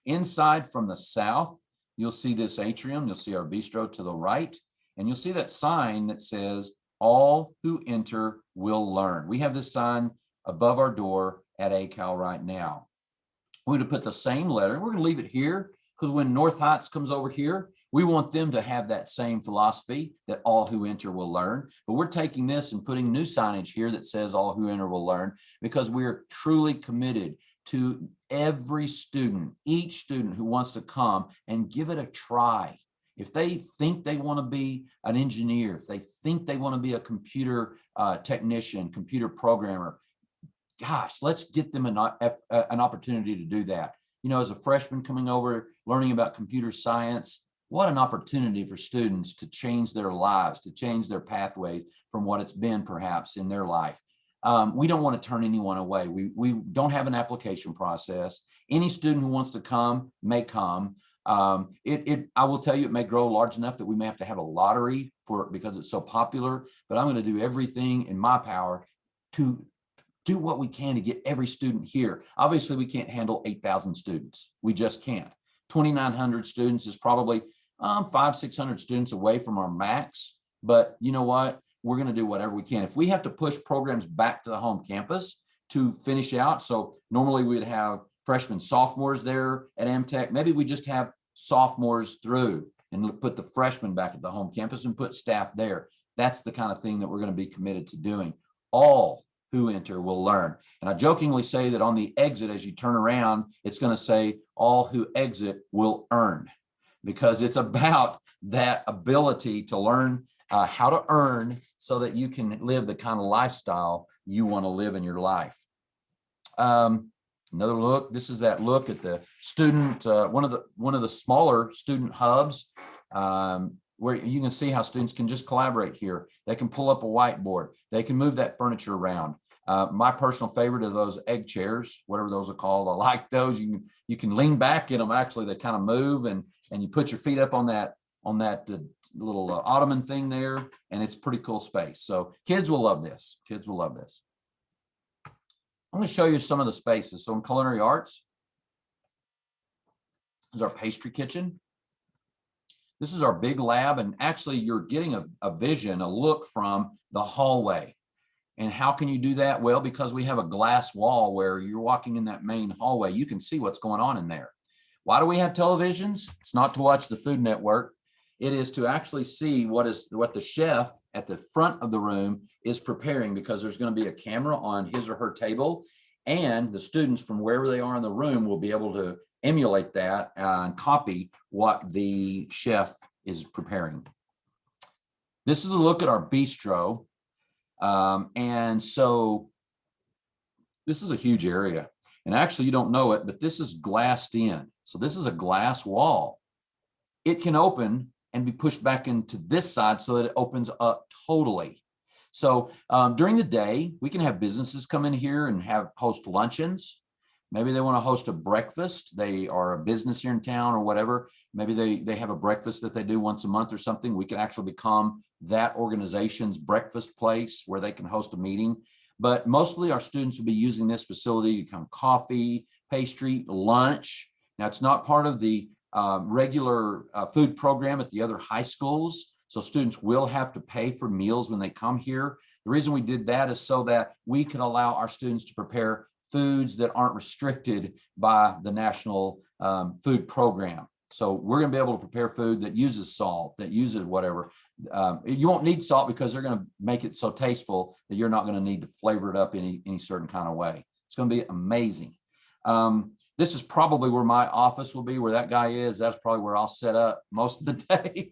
Speaker 2: Inside from the south, you'll see this atrium. You'll see our bistro to the right, and you'll see that sign that says, "All who enter will learn." We have this sign above our door at ACAL right now. We're going to put the same letter. We're going to leave it here because when North Heights comes over here, we want them to have that same philosophy that all who enter will learn. But we're taking this and putting new signage here that says all who enter will learn because we're truly committed to every student, each student who wants to come and give it a try. If they think they want to be an engineer, if they think they want to be a computer technician, computer programmer, gosh, let's get them an opportunity to do that. You know, as a freshman coming over, learning about computer science, what an opportunity for students to change their lives, to change their pathways from what it's been perhaps in their life. We don't want to turn anyone away. We don't have an application process. Any student who wants to come may come. I will tell you, it may grow large enough that we may have to have a lottery for it because it's so popular, but I'm going to do everything in my power to do what we can to get every student here. Obviously, we can't handle 8,000 students. We just can't. 2,900 students is probably 500-600 students away from our max. But you know what? We're going to do whatever we can. If we have to push programs back to the home campus to finish out, so normally we'd have freshmen, sophomores there at AmTech. Maybe we just have sophomores through and put the freshmen back at the home campus and put staff there. That's the kind of thing that we're going to be committed to doing. All who enter will learn. And I jokingly say that on the exit, as you turn around, it's going to say all who exit will earn, because it's about that ability to learn how to earn so that you can live the kind of lifestyle you want to live in your life. Another look, this is that look at the student, one of the smaller student hubs. where you can see how students can just collaborate here. They can pull up a whiteboard. They can move that furniture around. My personal favorite of those egg chairs, whatever those are called, I like those. You can lean back in them. Actually, they kind of move, and you put your feet up on that little ottoman thing there, and it's pretty cool space. So kids will love this. Kids will love this. I'm going to show you some of the spaces. So in Culinary Arts, this is our pastry kitchen. This is our big lab, and actually you're getting a vision, a look from the hallway. And how can you do that? Well, because we have a glass wall where you're walking in that main hallway, you can see what's going on in there. Why do we have televisions? It's not to watch the Food Network. It is to actually see what the chef at the front of the room is preparing, because there's going to be a camera on his or her table, and the students from wherever they are in the room will be able to emulate that and copy what the chef is preparing. This is a look at our bistro. And so this is a huge area, and actually you don't know it, but this is glassed in. So this is a glass wall. It can open and be pushed back into this side so that it opens up totally. So during the day, we can have businesses come in here and host luncheons. Maybe they want to host a breakfast. They are a business here in town or whatever. Maybe they have a breakfast that they do once a month or something. We can actually become that organization's breakfast place where they can host a meeting. But mostly our students will be using this facility to come coffee, pastry, lunch. Now, it's not part of the regular food program at the other high schools. So students will have to pay for meals when they come here. The reason we did that is so that we can allow our students to prepare foods that aren't restricted by the national food program. So we're going to be able to prepare food that uses salt, that uses whatever. You won't need salt because they're going to make it so tasteful that you're not going to need to flavor it up any certain kind of way. It's going to be amazing. This is probably where my office will be, where that guy is. That's probably where I'll set up most of the day,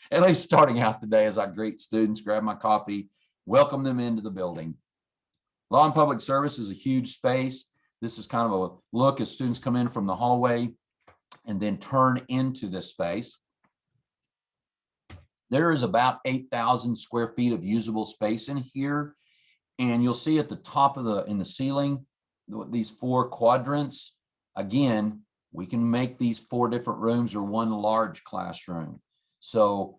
Speaker 2: at least starting out the day, as I greet students, grab my coffee, welcome them into the building. Law and Public Service is a huge space. This is kind of a look as students come in from the hallway and then turn into this space. There is about 8,000 square feet of usable space in here. And you'll see at the top of in the ceiling, these 4 quadrants. Again, we can make these 4 different rooms or one large classroom. So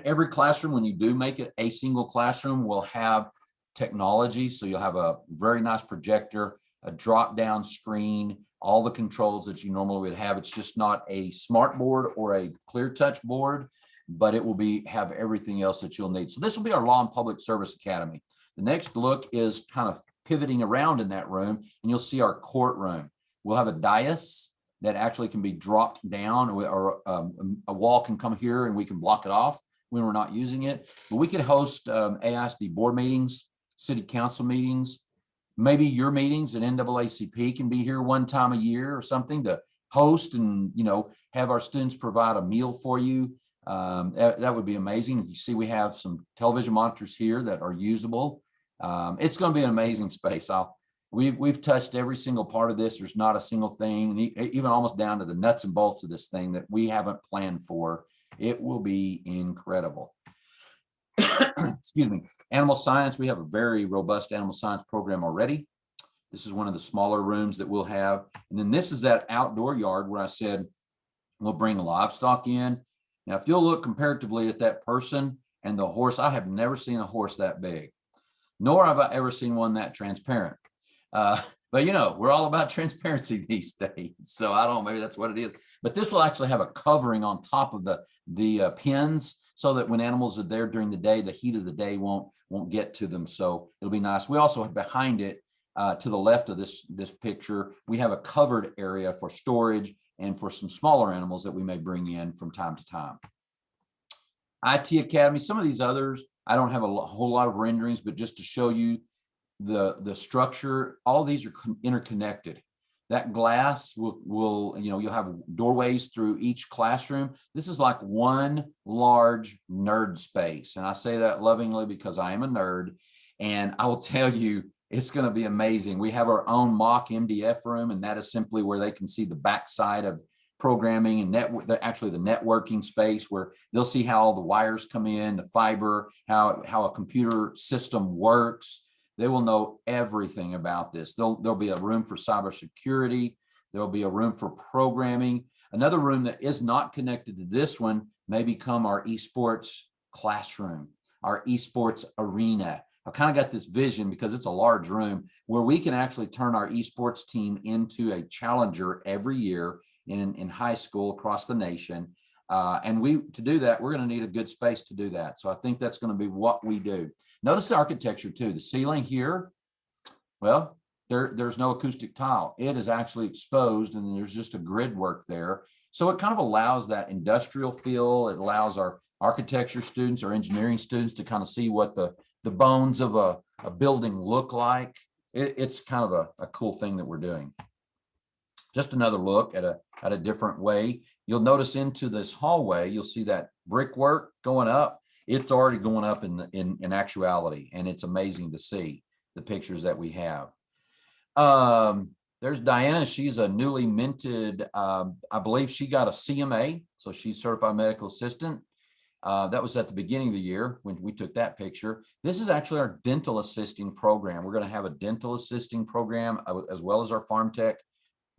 Speaker 2: every classroom, when you do make it a single classroom, will have technology. So you'll have a very nice projector, a drop down screen, all the controls that you normally would have. It's just not a smart board or a clear touch board, but it will have everything else that you'll need. So this will be our Law and Public Service Academy. The next look is kind of pivoting around in that room, and you'll see our courtroom. We'll have a dais that actually can be dropped down, or a wall can come here and we can block it off when we're not using it. But we could host AISD board meetings, city council meetings, maybe your meetings at NAACP can be here one time a year or something to host and, have our students provide a meal for you. That would be amazing. You see, we have some television monitors here that are usable. It's going to be an amazing space. We've touched every single part of this. There's not a single thing, even almost down to the nuts and bolts of this thing, that we haven't planned for. It will be incredible. Excuse me. Animal science, we have a very robust animal science program already. This is one of the smaller rooms that we'll have. And then this is that outdoor yard where I said we'll bring livestock in. Now, if you'll look comparatively at that person and the horse, I have never seen a horse that big, nor have I ever seen one that transparent. But we're all about transparency these days. So I don't know, maybe that's what it is. But this will actually have a covering on top of the pins, so that when animals are there during the day, the heat of the day won't get to them. So it'll be nice. We also have behind it, to the left of this picture, we have a covered area for storage and for some smaller animals that we may bring in from time to time. IT Academy, some of these others, I don't have a whole lot of renderings, but just to show you the structure, all of these are interconnected. That glass will you'll have doorways through each classroom. This is like one large nerd space. And I say that lovingly because I am a nerd. And I will tell you, it's going to be amazing. We have our own mock MDF room, and that is simply where they can see the backside of programming and actually the networking space, where they'll see how all the wires come in, the fiber, how a computer system works. They will know everything about this. There'll be a room for cybersecurity. There'll be a room for programming. Another room that is not connected to this one may become our esports classroom, our esports arena. I've kind of got this vision, because it's a large room, where we can actually turn our esports team into a challenger every year in high school across the nation. And to do that, we're going to need a good space to do that. So I think that's going to be what we do. Notice the architecture too. The ceiling here, well, there's no acoustic tile. It is actually exposed, and there's just a grid work there. So it kind of allows that industrial feel. It allows our architecture students or engineering students to kind of see what the bones of a building look like. It's kind of a cool thing that we're doing. Just another look at a different way. You'll notice into this hallway, you'll see that brickwork going up. It's already going up in actuality, and it's amazing to see the pictures that we have. There's Diana. She's a newly minted, I believe she got a CMA, so she's certified medical assistant. That was at the beginning of the year when we took that picture. This is actually our dental assisting program. We're going to have a dental assisting program as well as our farm tech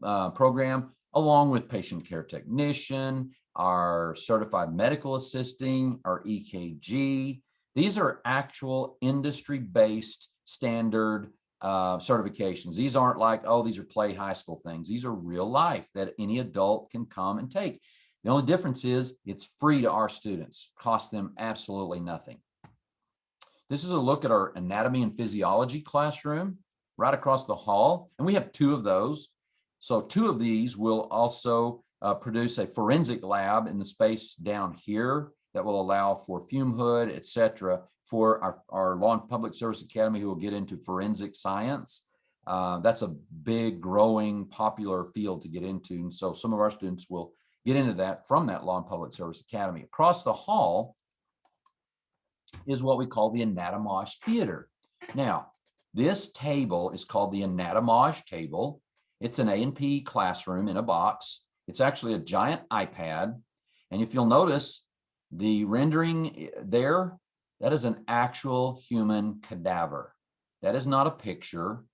Speaker 2: program, along with patient care technician, our certified medical assisting, our EKG. These are actual industry-based standard certifications. These aren't like, oh, these are play high school things. These are real life that any adult can come and take. The only difference is it's free to our students, costs them absolutely nothing. This is a look at our anatomy and physiology classroom right across the hall, and we have 2 of those. So 2 of these will also produce a forensic lab in the space down here that will allow for fume hood, etc., for our Law and Public Service Academy, who will get into forensic science. That's a big, growing, popular field to get into. And so some of our students will get into that from that Law and Public Service Academy. Across the hall is what we call the Anatomage Theater. Now, this table is called the Anatomage Table. It's an A&P classroom in a box. It's actually a giant iPad. And if you'll notice, the rendering there, that is an actual human cadaver. That is not a picture.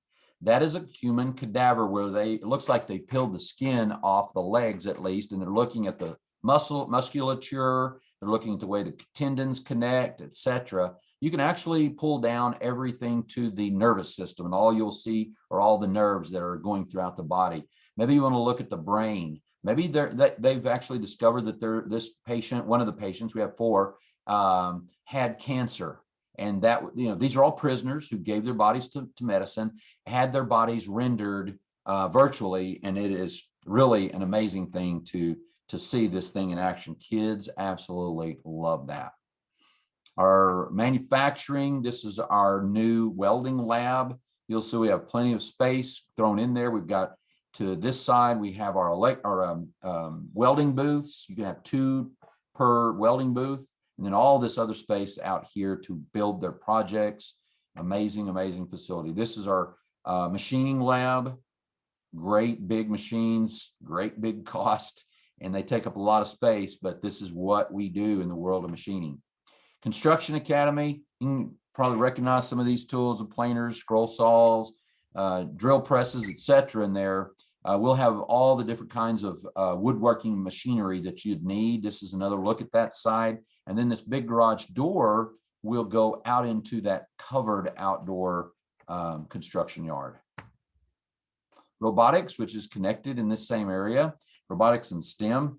Speaker 2: That is a human cadaver where it looks like they peeled the skin off the legs at least, and they're looking at the musculature, they're looking at the way the tendons connect, etc. You can actually pull down everything to the nervous system, and all you'll see are all the nerves that are going throughout the body. Maybe you want to look at the brain. Maybe they've actually discovered that this patient, one of the patients, we have 4, had cancer. And that, these are all prisoners who gave their bodies to medicine, had their bodies rendered virtually, and it is really an amazing thing to see this thing in action. Kids absolutely love that. Our manufacturing, this is our new welding lab. You'll see we have plenty of space thrown in there. We've got to this side, we have our welding booths. You can have 2 per welding booth. And then all this other space out here to build their projects. Amazing, amazing facility. This is our machining lab. Great big machines, great big cost, and they take up a lot of space, but this is what we do in the world of machining. Construction Academy, you can probably recognize some of these tools, the planers, scroll saws, drill presses, etc. in there. We'll have all the different kinds of woodworking machinery that you'd need. This is another look at that side. And then this big garage door will go out into that covered outdoor construction yard. Robotics, which is connected in this same area, robotics and STEM.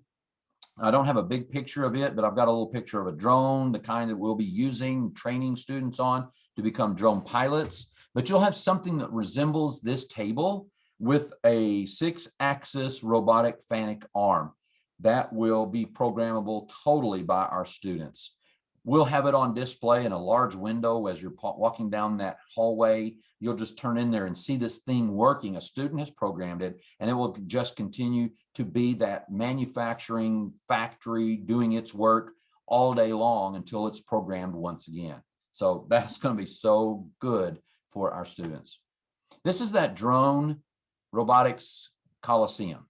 Speaker 2: I don't have a big picture of it, but I've got a little picture of a drone, the kind that we'll be using, training students on to become drone pilots. But you'll have something that resembles this table with a 6-axis robotic FANUC arm that will be programmable totally by our students. We'll have it on display in a large window as you're walking down that hallway. You'll just turn in there and see this thing working. A student has programmed it, and it will just continue to be that manufacturing factory doing its work all day long until it's programmed once again. So that's going to be so good for our students. This is that drone robotics Coliseum.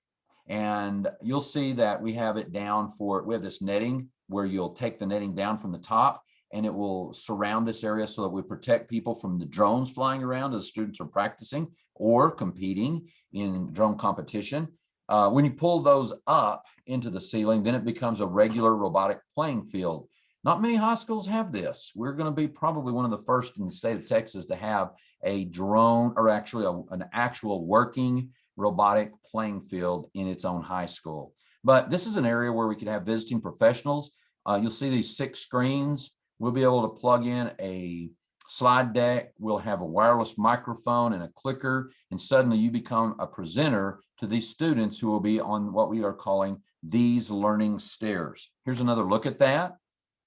Speaker 2: And you'll see that we have it down for, we have this netting where you'll take the netting down from the top and it will surround this area so that we protect people from the drones flying around as students are practicing or competing in drone competition. When you pull those up into the ceiling, then it becomes a regular robotic playing field. Not many high schools have this. We're going to be probably one of the first in the state of Texas to have a drone, or actually an actual working robotic playing field in its own high school. But this is an area where we could have visiting professionals. You'll see these 6 screens. We'll be able to plug in a slide deck. We'll have a wireless microphone and a clicker, and suddenly you become a presenter to these students who will be on what we are calling these learning stairs. Here's another look at that.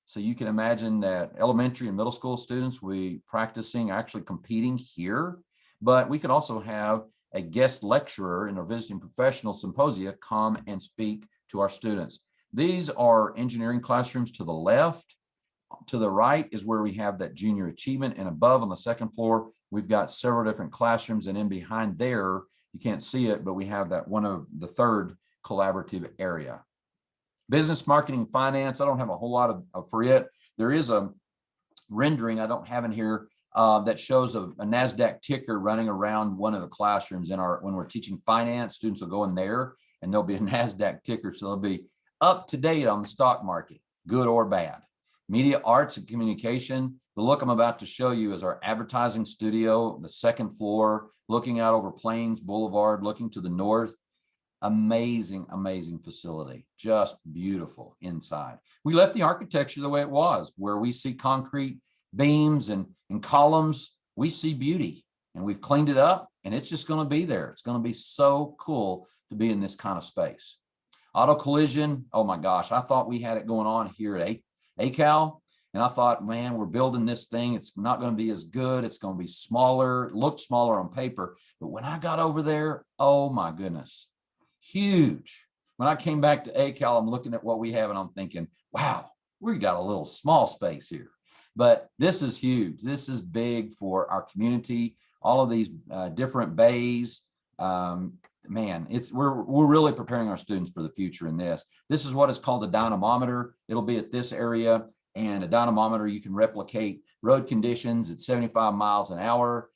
Speaker 2: So you can imagine that elementary and middle school students, we practicing, actually competing here, but we could also have a guest lecturer in our visiting professional symposia come and speak to our students. These are engineering classrooms to the left. To the right is where we have that junior achievement, and above on the second floor, we've got several different classrooms, and in behind there, you can't see it, but we have that one of the third collaborative area. Business, marketing, finance, I don't have a whole lot of for it. There is a rendering I don't have in here that shows a NASDAQ ticker running around one of the classrooms in when we're teaching finance. Students will go in there and there'll be a NASDAQ ticker, so they'll be up to date on the stock market, good or bad. Media, arts, and communication. The look I'm about to show you is our advertising studio, the second floor, looking out over Plains Boulevard, looking to the north. Amazing, amazing facility, just beautiful inside. We left the architecture the way it was, where we see concrete beams and columns. We see beauty, and we've cleaned it up, and it's just going to be there. It's going to be so cool to be in this kind of space. Auto collision, oh my gosh, I thought we had it going on here at ACAL, and I thought, man, we're building this thing. It's not going to be as good. It's going to be smaller. It looked smaller on paper, but when I got over there, oh my goodness. Huge. When I came back to ACAL, I'm looking at what we have and I'm thinking, wow, we got a little small space here. But this is huge. This is big for our community. All of these different bays. Man, we're really preparing our students for the future in this. This is what is called a dynamometer. It'll be at this area, and a dynamometer, you can replicate road conditions at 75 miles an hour.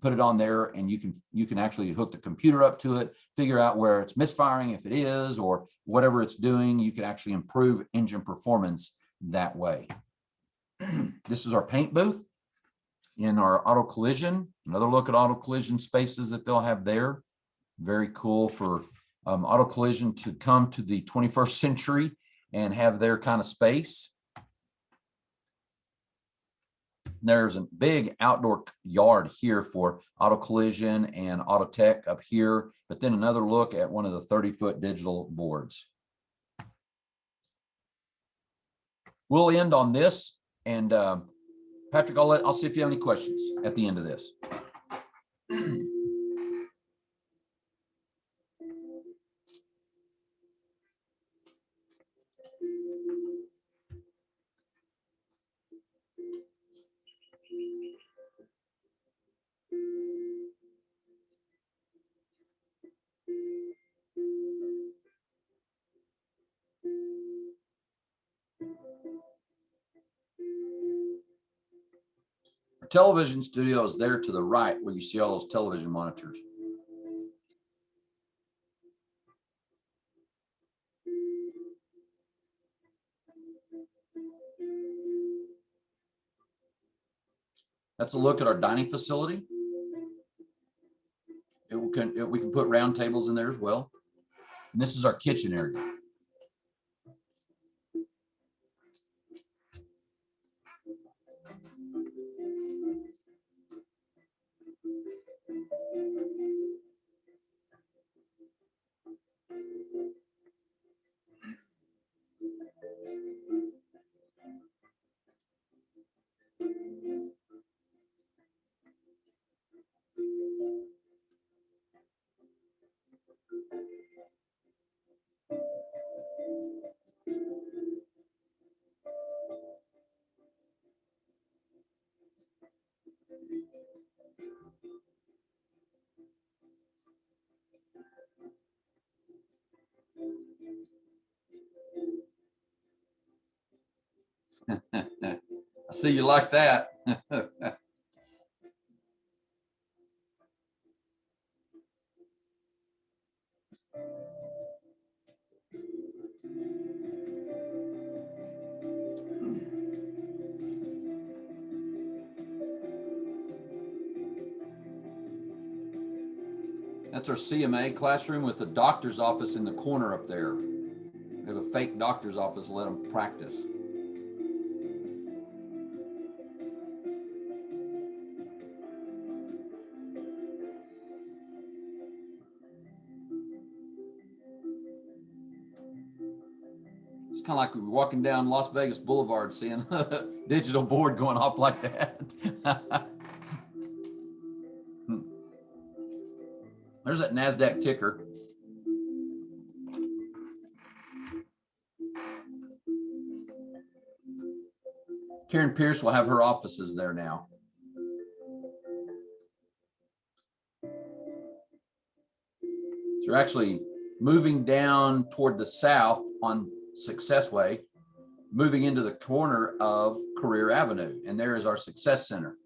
Speaker 2: Put it on there, and you can actually hook the computer up to it, figure out where it's misfiring, if it is, or whatever it's doing. You can actually improve engine performance that way. This is our paint booth in our auto collision. Another look at auto collision spaces that they'll have there. Very cool for auto collision to come to the 21st century and have their kind of space. There's a big outdoor yard here for auto collision and auto tech up here, but then another look at one of the 30-foot digital boards. We'll end on this, and Patrick, I'll see if you have any questions at the end of this. Our television studio is there to the right where you see all those television monitors. That's a look at our dining facility. We can put round tables in there as well. And this is our kitchen area. See, you like that. That's our CMA classroom with the doctor's office in the corner up there. We have a fake doctor's office to let them practice. It's kind of like we're walking down Las Vegas Boulevard seeing a digital board going off like that. There's that NASDAQ ticker. Karen Pierce will have her offices there now. So we're actually moving down toward the south on Success Way, moving into the corner of Career Avenue, and there is our Success Center.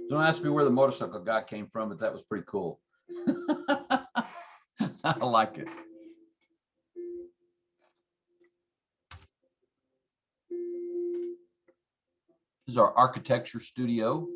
Speaker 2: Don't ask me where the motorcycle guy came from, but that was pretty cool. I like it. This is our architecture studio.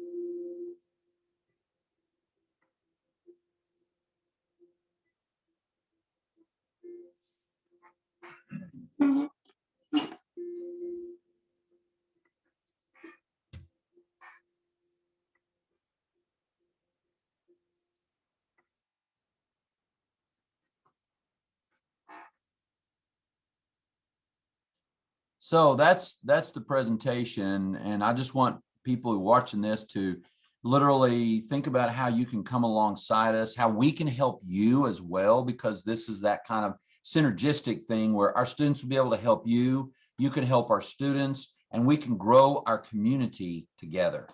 Speaker 2: So that's the presentation, and I just want people who are watching this to literally think about how you can come alongside us, how we can help you as well, because this is that kind of synergistic thing where our students will be able to help you, you can help our students, and we can grow our community together.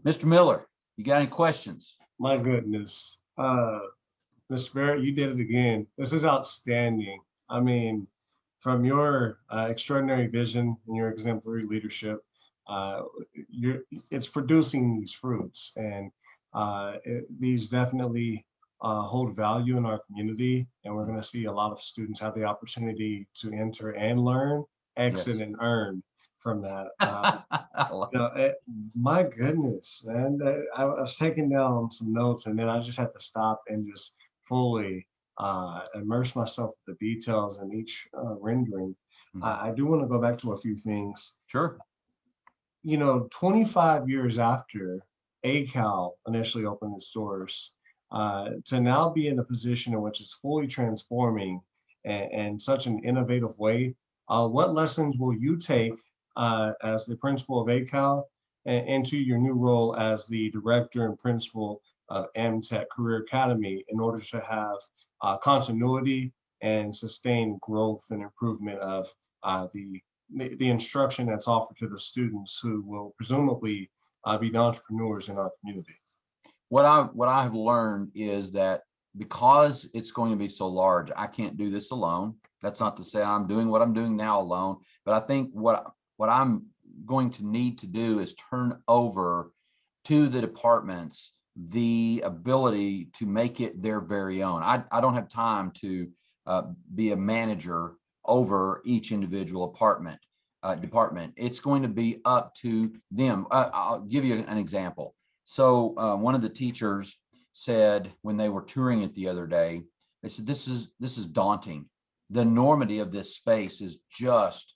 Speaker 2: Mr. Miller, you got any questions?
Speaker 1: My goodness. Mr. Barrett, you did it again. This is outstanding. I mean, from your extraordinary vision and your exemplary leadership, it's producing these fruits, and these definitely hold value in our community, and we're going to see a lot of students have the opportunity to enter and learn, exit,
Speaker 2: Yes.
Speaker 1: and earn from that.
Speaker 2: I love it.
Speaker 1: My goodness, man, I was taking down some notes, and then I just had to stop and just fully immerse myself with the details in each rendering.
Speaker 2: Mhm.
Speaker 1: I do want to go back to a few things.
Speaker 2: Sure.
Speaker 1: 25 years after ACAL initially opened its doors, to now be in a position in which it's fully transforming in such an innovative way, what lessons will you take as the principal of ACAL into your new role as the director and principal of AmTech Career Academy in order to have continuity and sustained growth and improvement of the instruction that's offered to the students who will presumably be the entrepreneurs in our community?
Speaker 2: What I have learned is that because it's going to be so large, I can't do this alone. That's not to say I'm doing what I'm doing now alone, but I think what I'm going to need to do is turn over to the departments the ability to make it their very own. I don't have time to be a manager over each individual department. It's going to be up to them. I'll give you an example. So one of the teachers said when they were touring it the other day, they said, this is daunting. The enormity of this space is just,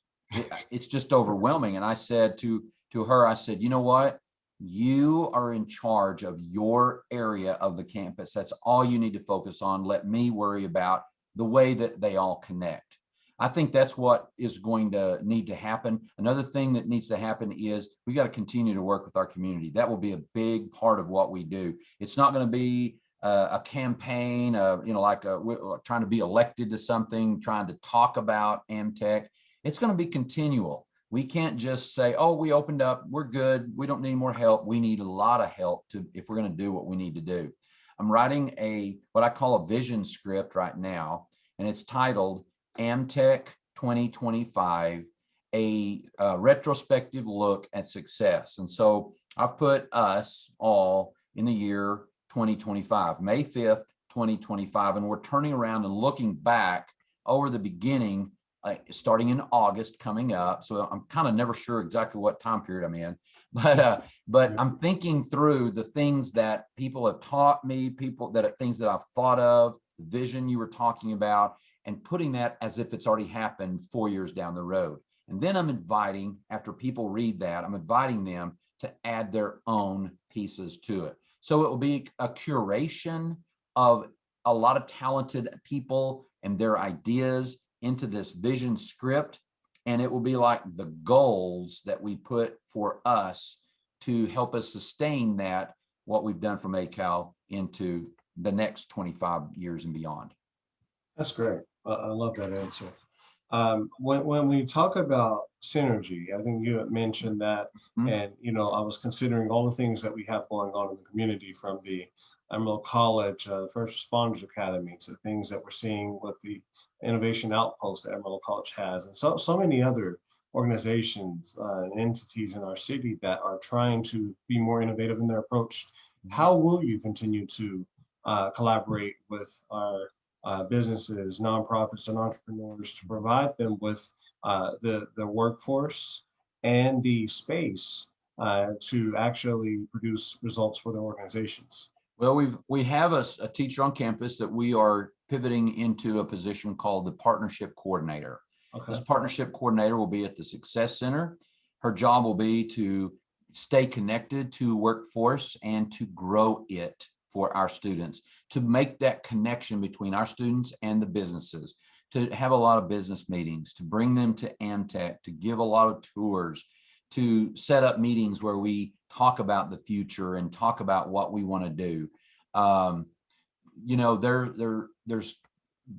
Speaker 2: it's just overwhelming. And I said to her, I said, you know what? You are in charge of your area of the campus. That's all you need to focus on. Let me worry about the way that they all connect. I think that's what is going to need to happen. Another thing that needs to happen is we got to continue to work with our community. That will be a big part of what we do. It's not going to be a campaign, like we're trying to be elected to something, trying to talk about AmTech. It's going to be continual. We can't just say, oh, we opened up, we're good, we don't need more help. We need a lot of help if we're going to do what we need to do. I'm writing what I call a vision script right now, and it's titled AmTech 2025, a retrospective look at success. And so I've put us all in the year 2025, May 5th, 2025, and we're turning around and looking back over the beginning, starting in August coming up. So I'm kind of never sure exactly what time period I'm in, but I'm thinking through the things that people have taught me, things that I've thought of, the vision you were talking about, and putting that as if it's already happened 4 years down the road. And then I'm inviting, after people read that, I'm inviting them to add their own pieces to it. So it will be a curation of a lot of talented people and their ideas into this vision script. And it will be like the goals that we put for us to help us sustain what we've done from ACAL into the next 25 years and beyond.
Speaker 1: That's great. I love that answer. When we talk about synergy, I think you had mentioned that, and I was considering all the things that we have going on in the community, from the Amarillo College First Responders Academy to things that we're seeing with the Innovation Outpost that Amarillo College has, and so many other organizations and entities in our city that are trying to be more innovative in their approach. How will you continue to collaborate with our businesses, nonprofits, and entrepreneurs to provide them with the workforce and the space to actually produce results for their organizations?
Speaker 2: Well, we have a teacher on campus that we are pivoting into a position called the partnership coordinator. Okay. This partnership coordinator will be at the Success Center. Her job will be to stay connected to workforce and to grow it for our students, to make that connection between our students and the businesses, to have a lot of business meetings, to bring them to AmTech, to give a lot of tours, to set up meetings where we talk about the future and talk about what we want to do. There's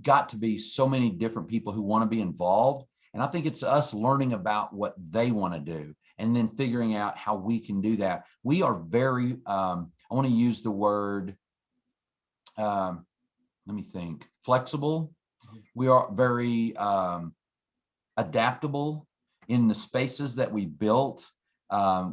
Speaker 2: got to be so many different people who want to be involved. And I think it's us learning about what they want to do and then figuring out how we can do that. We are very, I want to use the word, let me think, flexible. We are very adaptable in the spaces that we built.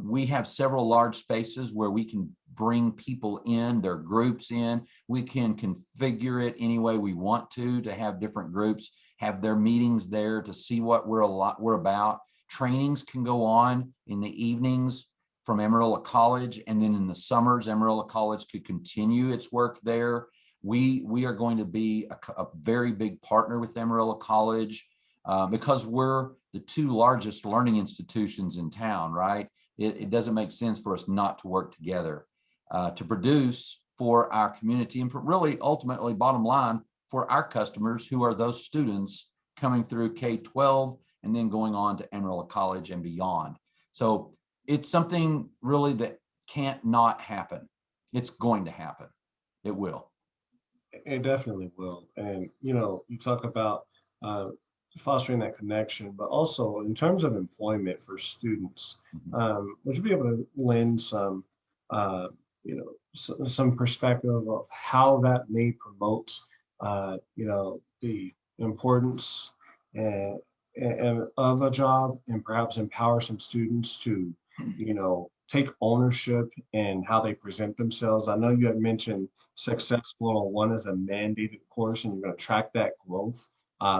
Speaker 2: We have several large spaces where we can bring people in, their groups in. We can configure it any way we want to have different groups have their meetings there to see what we're about. Trainings can go on in the evenings from Amarillo College, and then in the summers, Amarillo College could continue its work there. We are going to be a very big partner with Amarillo College because we're the two largest learning institutions in town, right? It doesn't make sense for us not to work together to produce for our community and really ultimately, bottom line, for our customers who are those students coming through K-12 and then going on to Amarillo College and beyond. So it's something really that can't not happen. It's going to happen. It will.
Speaker 1: It definitely will. And, you talk about fostering that connection, but also in terms of employment for students, would you be able to lend some, some perspective of how that may promote, the importance and of a job, and perhaps empower some students to, take ownership in how they present themselves? I know you had mentioned Success 101 as a mandated course, and you're going to track that growth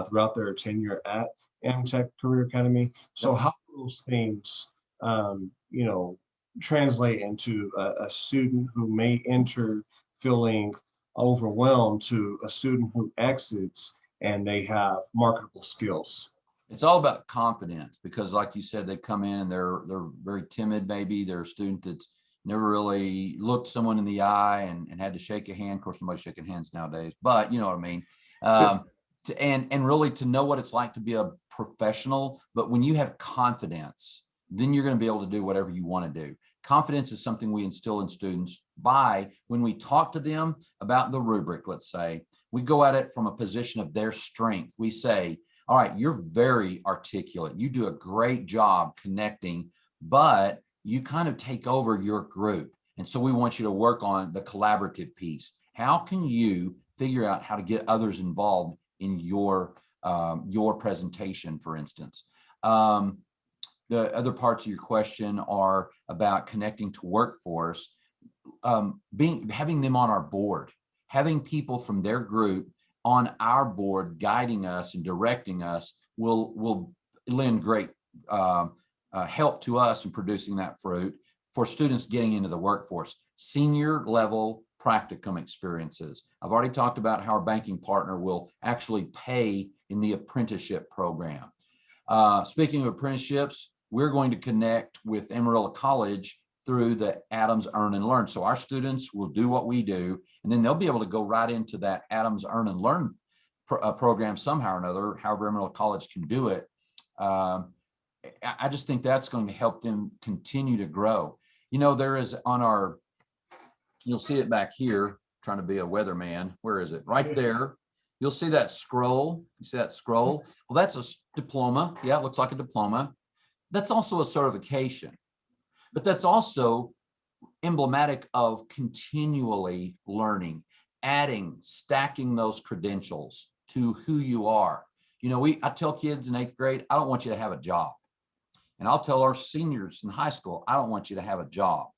Speaker 1: throughout their tenure at AmTech Career Academy. So how do those things, translate into a student who may enter feeling overwhelmed to a student who exits and they have marketable skills?
Speaker 2: It's all about confidence because, like you said, they come in and they're very timid. Maybe they're a student that's never really looked someone in the eye and had to shake a hand. Of course, nobody's shaking hands nowadays, but you know what I mean. And really to know what it's like to be a professional. But when you have confidence, then you're going to be able to do whatever you want to do. Confidence is something we instill in students by when we talk to them about the rubric, let's say, we go at it from a position of their strength. We say, all right, you're very articulate. You do a great job connecting, but you kind of take over your group. And so we want you to work on the collaborative piece. How can you figure out how to get others involved in your presentation, for instance? The other parts of your question are about connecting to workforce, having them on our board, having people from their group on our board guiding us and directing us will lend great help to us in producing that fruit for students getting into the workforce. Senior level practicum experiences. I've already talked about how our banking partner will actually pay in the apprenticeship program. Speaking of apprenticeships, we're going to connect with Amarillo College through the Adams Earn and Learn. So our students will do what we do, and then they'll be able to go right into that Adams Earn and Learn program somehow or another, however Amarillo College can do it. I just think that's going to help them continue to grow. You know, there is on our, you'll see it back here, trying to be a weatherman. Where is it? Right there. You'll see that scroll. You see that scroll? Well, that's a diploma. Yeah, it looks like a diploma. That's also a certification, but that's also emblematic of continually learning, adding, stacking those credentials to who you are. You know, I tell kids in 8th grade, I don't want you to have a job. And I'll tell our seniors in high school, I don't want you to have a job.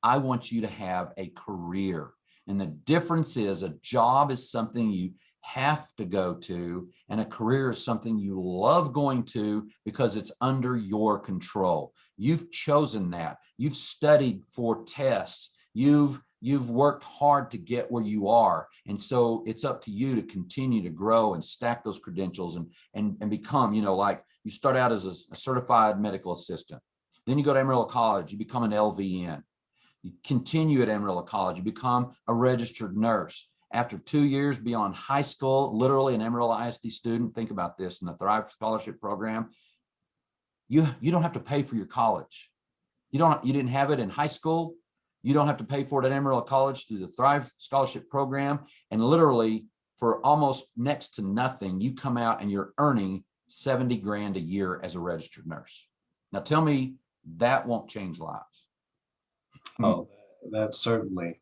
Speaker 2: I want you to have a career. And the difference is a job is something you have to go to, and a career is something you love going to because it's under your control. You've chosen that. You've studied for tests. You've worked hard to get where you are. And so it's up to you to continue to grow and stack those credentials and become, you know, like you start out as a certified medical assistant. Then you go to Amarillo College, you become an LVN. You continue at Amarillo College, you become a registered nurse. After 2 years beyond high school, literally an Amarillo ISD student, think about this, in the Thrive Scholarship Program, you don't have to pay for your college. You didn't have it in high school. You don't have to pay for it at Amarillo College through the Thrive Scholarship Program. And literally for almost next to nothing, you come out and you're earning 70 grand a year as a registered nurse. Now tell me that won't change lives.
Speaker 1: Oh, that certainly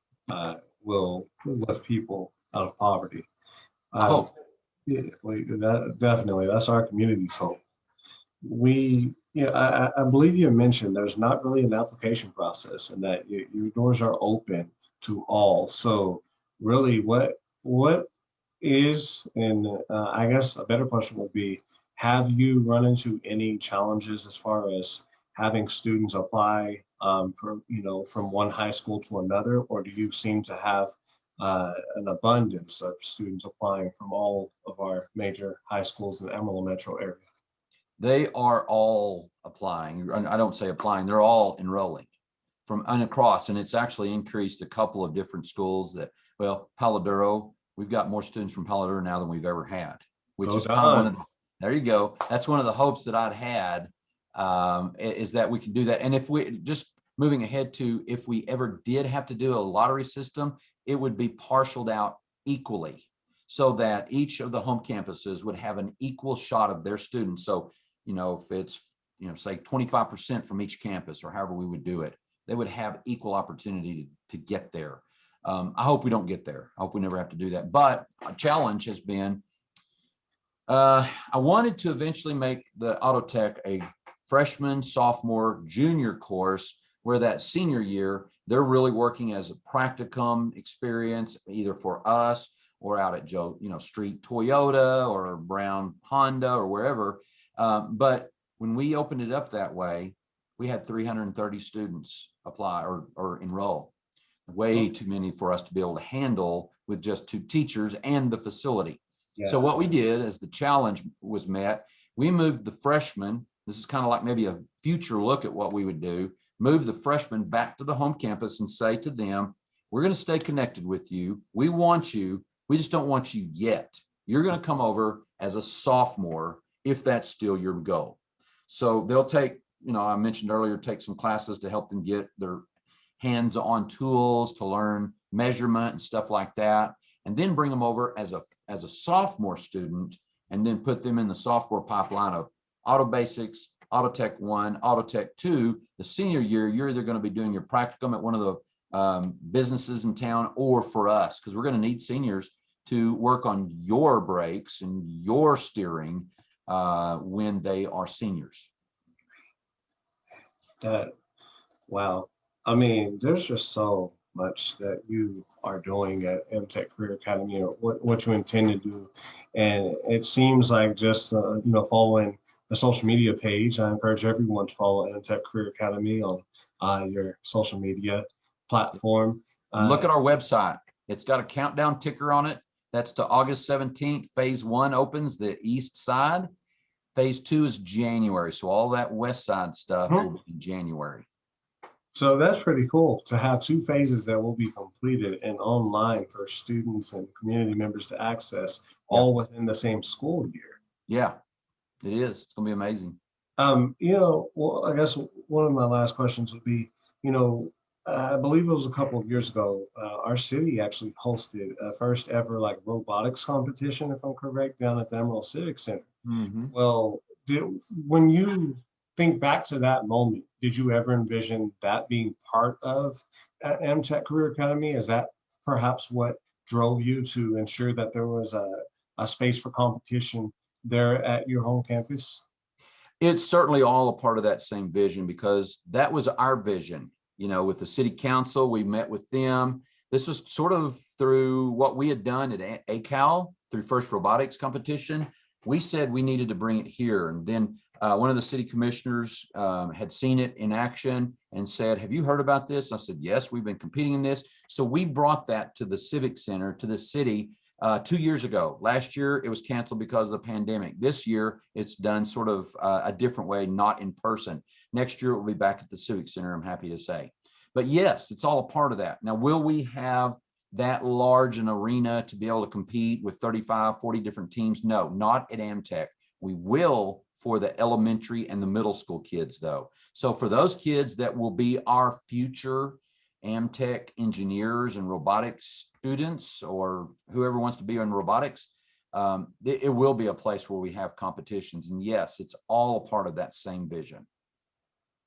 Speaker 1: will lift people out of poverty.
Speaker 2: I hope.
Speaker 1: Yeah, definitely, that's our community's hope. I believe you mentioned there's not really an application process, and that your doors are open to all. So really, what is, and I guess a better question would be, have you run into any challenges as far as having students apply from one high school to another, or do you seem to have an abundance of students applying from all of our major high schools in the Amarillo metro area?
Speaker 2: They are all applying. I don't say applying, they're all enrolling from across, and it's actually increased a couple of different schools that, well, Palo Duro, we've got more students from Palo Duro now than we've ever had, which is kind of one of the, there you go. That's one of the hopes that I'd had, is that we can do that. And if we just moving ahead to, if we ever did have to do a lottery system, it would be parceled out equally so that each of the home campuses would have an equal shot of their students. So, you know, if it's, you know, say 25% from each campus or however we would do it, they would have equal opportunity to get there. I hope we don't get there. I hope we never have to do that. But a challenge has been, I wanted to eventually make the auto tech a freshman, sophomore, junior course, where that senior year, they're really working as a practicum experience, either for us or out at Joe, Street Toyota or Brown Honda or wherever. But when we opened it up that way, we had 330 students apply or enroll. Way too many for us to be able to handle with just 2 teachers and the facility. Yeah. So what we did as the challenge was met, we moved the freshmen. This is kind of like maybe a future look at what we would do. move the freshmen back to the home campus and say to them, we're going to stay connected with you. We want you. We just don't want you yet. You're going to come over as a sophomore if that's still your goal. So they'll take, I mentioned earlier, take some classes to help them get their hands-on tools to learn measurement and stuff like that, and then bring them over as a sophomore student, and then put them in the sophomore pipeline of Auto Basics, Auto Tech 1, Auto Tech 2. The senior year, you're either going to be doing your practicum at one of the businesses in town, or for us, because we're going to need seniors to work on your brakes and your steering when they are seniors.
Speaker 1: Wow. I mean, there's just so much that you are doing at AmTech Career Academy, or what you intend to do. And it seems like just, following the social media page, I encourage everyone to follow AmTech Career Academy on your social media platform.
Speaker 2: Look at our website. It's got a countdown ticker on it. That's to August 17th. Phase 1 opens the east side. Phase 2 is January. So all that west side stuff will be in January.
Speaker 1: So that's pretty cool to have 2 phases that will be completed and online for students and community members to access, all within the same school year.
Speaker 2: Yeah, it is. It's going to be amazing.
Speaker 1: Well, I guess one of my last questions would be, I believe it was a couple of years ago, our city actually hosted a first ever robotics competition, if I'm correct, down at the Amarillo Civic Center.
Speaker 2: Mm-hmm.
Speaker 1: Well, when you think back to that moment, did you ever envision that being part of AmTech Career Academy? Is that perhaps what drove you to ensure that there was a space for competition there at your home campus?
Speaker 2: It's certainly all a part of that same vision, because that was our vision. With the city council, we met with them. This was sort of through what we had done at ACAL through first robotics competition. We said we needed to bring it here. And then one of the city commissioners had seen it in action and said, have you heard about this? I said, yes, we've been competing in this. So we brought that to the Civic Center, to the city 2 years ago. Last year, it was canceled because of the pandemic. This year, it's done sort of a different way, not in person. Next year, it will be back at the Civic Center, I'm happy to say. But yes, it's all a part of that. Now, will we have that large an arena to be able to compete with 35, 40 different teams? No, not at AmTech. We will for the elementary and the middle school kids, though. So for those kids that will be our future AmTech engineers and robotics students, or whoever wants to be in robotics, it will be a place where we have competitions. And yes, it's all a part of that same vision.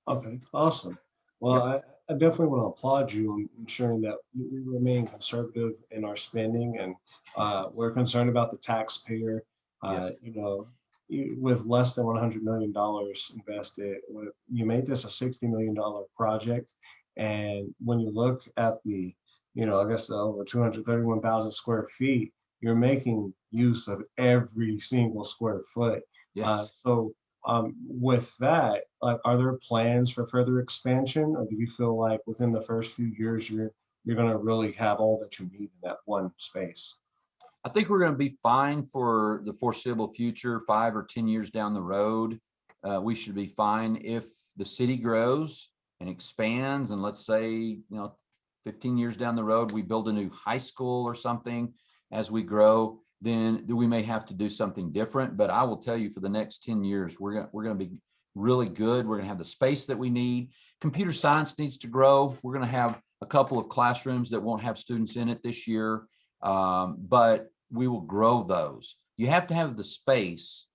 Speaker 1: Okay, awesome. Well, I definitely want to applaud you on ensuring that we remain conservative in our spending, and we're concerned about the taxpayer.
Speaker 2: Yes.
Speaker 1: With less than $100 million invested, you made this a $60 million project. And when you look at the, I guess over 231,000 square feet, you're making use of every single square foot.
Speaker 2: Yes.
Speaker 1: With that, are there plans for further expansion, or do you feel like within the first few years you're going to really have all that you need in that one space?
Speaker 2: I think we're going to be fine for the foreseeable future. 5 or 10 years down the road, we should be fine. If the city grows and expands, and let's say 15 years down the road we build a new high school or something as we grow, then we may have to do something different. But I will tell you, for the next 10 years, we're going to be really good. We're going to have the space that we need. Computer science needs to grow. We're going to have a couple of classrooms that won't have students in it this year, but we will grow those. You have to have the space,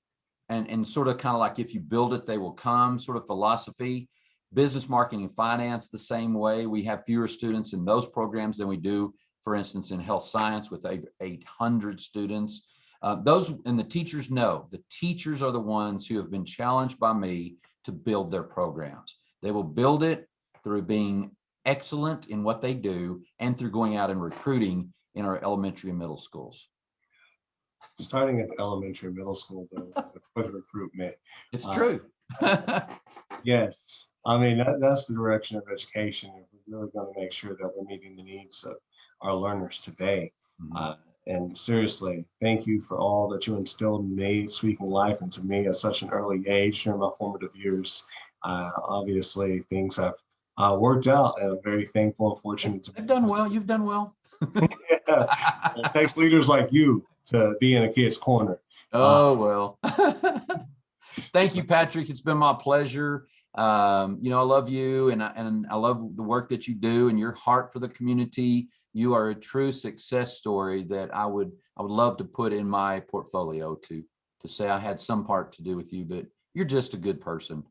Speaker 2: and sort of kind of like, if you build it, they will come sort of philosophy. Business, marketing, and finance, the same way. We have fewer students in those programs than we do, for instance, in health science with 800 students. Those, and the teachers know, the teachers are the ones who have been challenged by me to build their programs. They will build it through being excellent in what they do and through going out and recruiting in our elementary and middle schools.
Speaker 1: Starting at elementary and middle school, though, with recruitment.
Speaker 2: It's true.
Speaker 1: Yes. I mean, that's the direction of education. If we're really going to make sure that we're meeting the needs of our learners today.
Speaker 2: Mm-hmm.
Speaker 1: And seriously, thank you for all that you instilled in me, speaking life into me at such an early age during my formative years. Obviously, things have worked out, and I'm very thankful and fortunate to be.
Speaker 2: You've done well. You've done well.
Speaker 1: Yeah. It takes leaders like you to be in a kid's corner.
Speaker 2: Oh, well. Thank you, Patrick. It's been my pleasure. I love you, and I love the work that you do and your heart for the community. You are a true success story that I would love to put in my portfolio to say I had some part to do with you, but you're just a good person.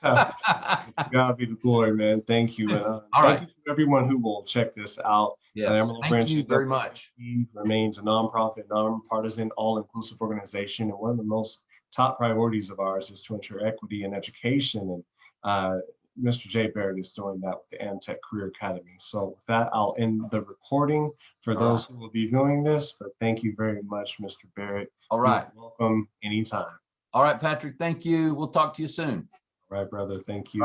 Speaker 1: God be the glory, man. Thank you. And
Speaker 2: All
Speaker 1: thank
Speaker 2: right.
Speaker 1: you to everyone who will check this out.
Speaker 2: Yes.
Speaker 1: Amarillo
Speaker 2: Thank
Speaker 1: Branch
Speaker 2: you very
Speaker 1: NAACP
Speaker 2: much.
Speaker 1: remains a nonprofit, nonpartisan, all-inclusive organization. And one of the most top priorities of ours is to ensure equity in education. And Mr. J. Barrett is doing that with the AmTech Career Academy. So with that, I'll end the recording for those who will be viewing this. But thank you very much, Mr. Barrett.
Speaker 2: All right.
Speaker 1: You're welcome anytime.
Speaker 2: All right, Patrick. Thank you. We'll talk to you soon.
Speaker 1: All right, brother. Thank you.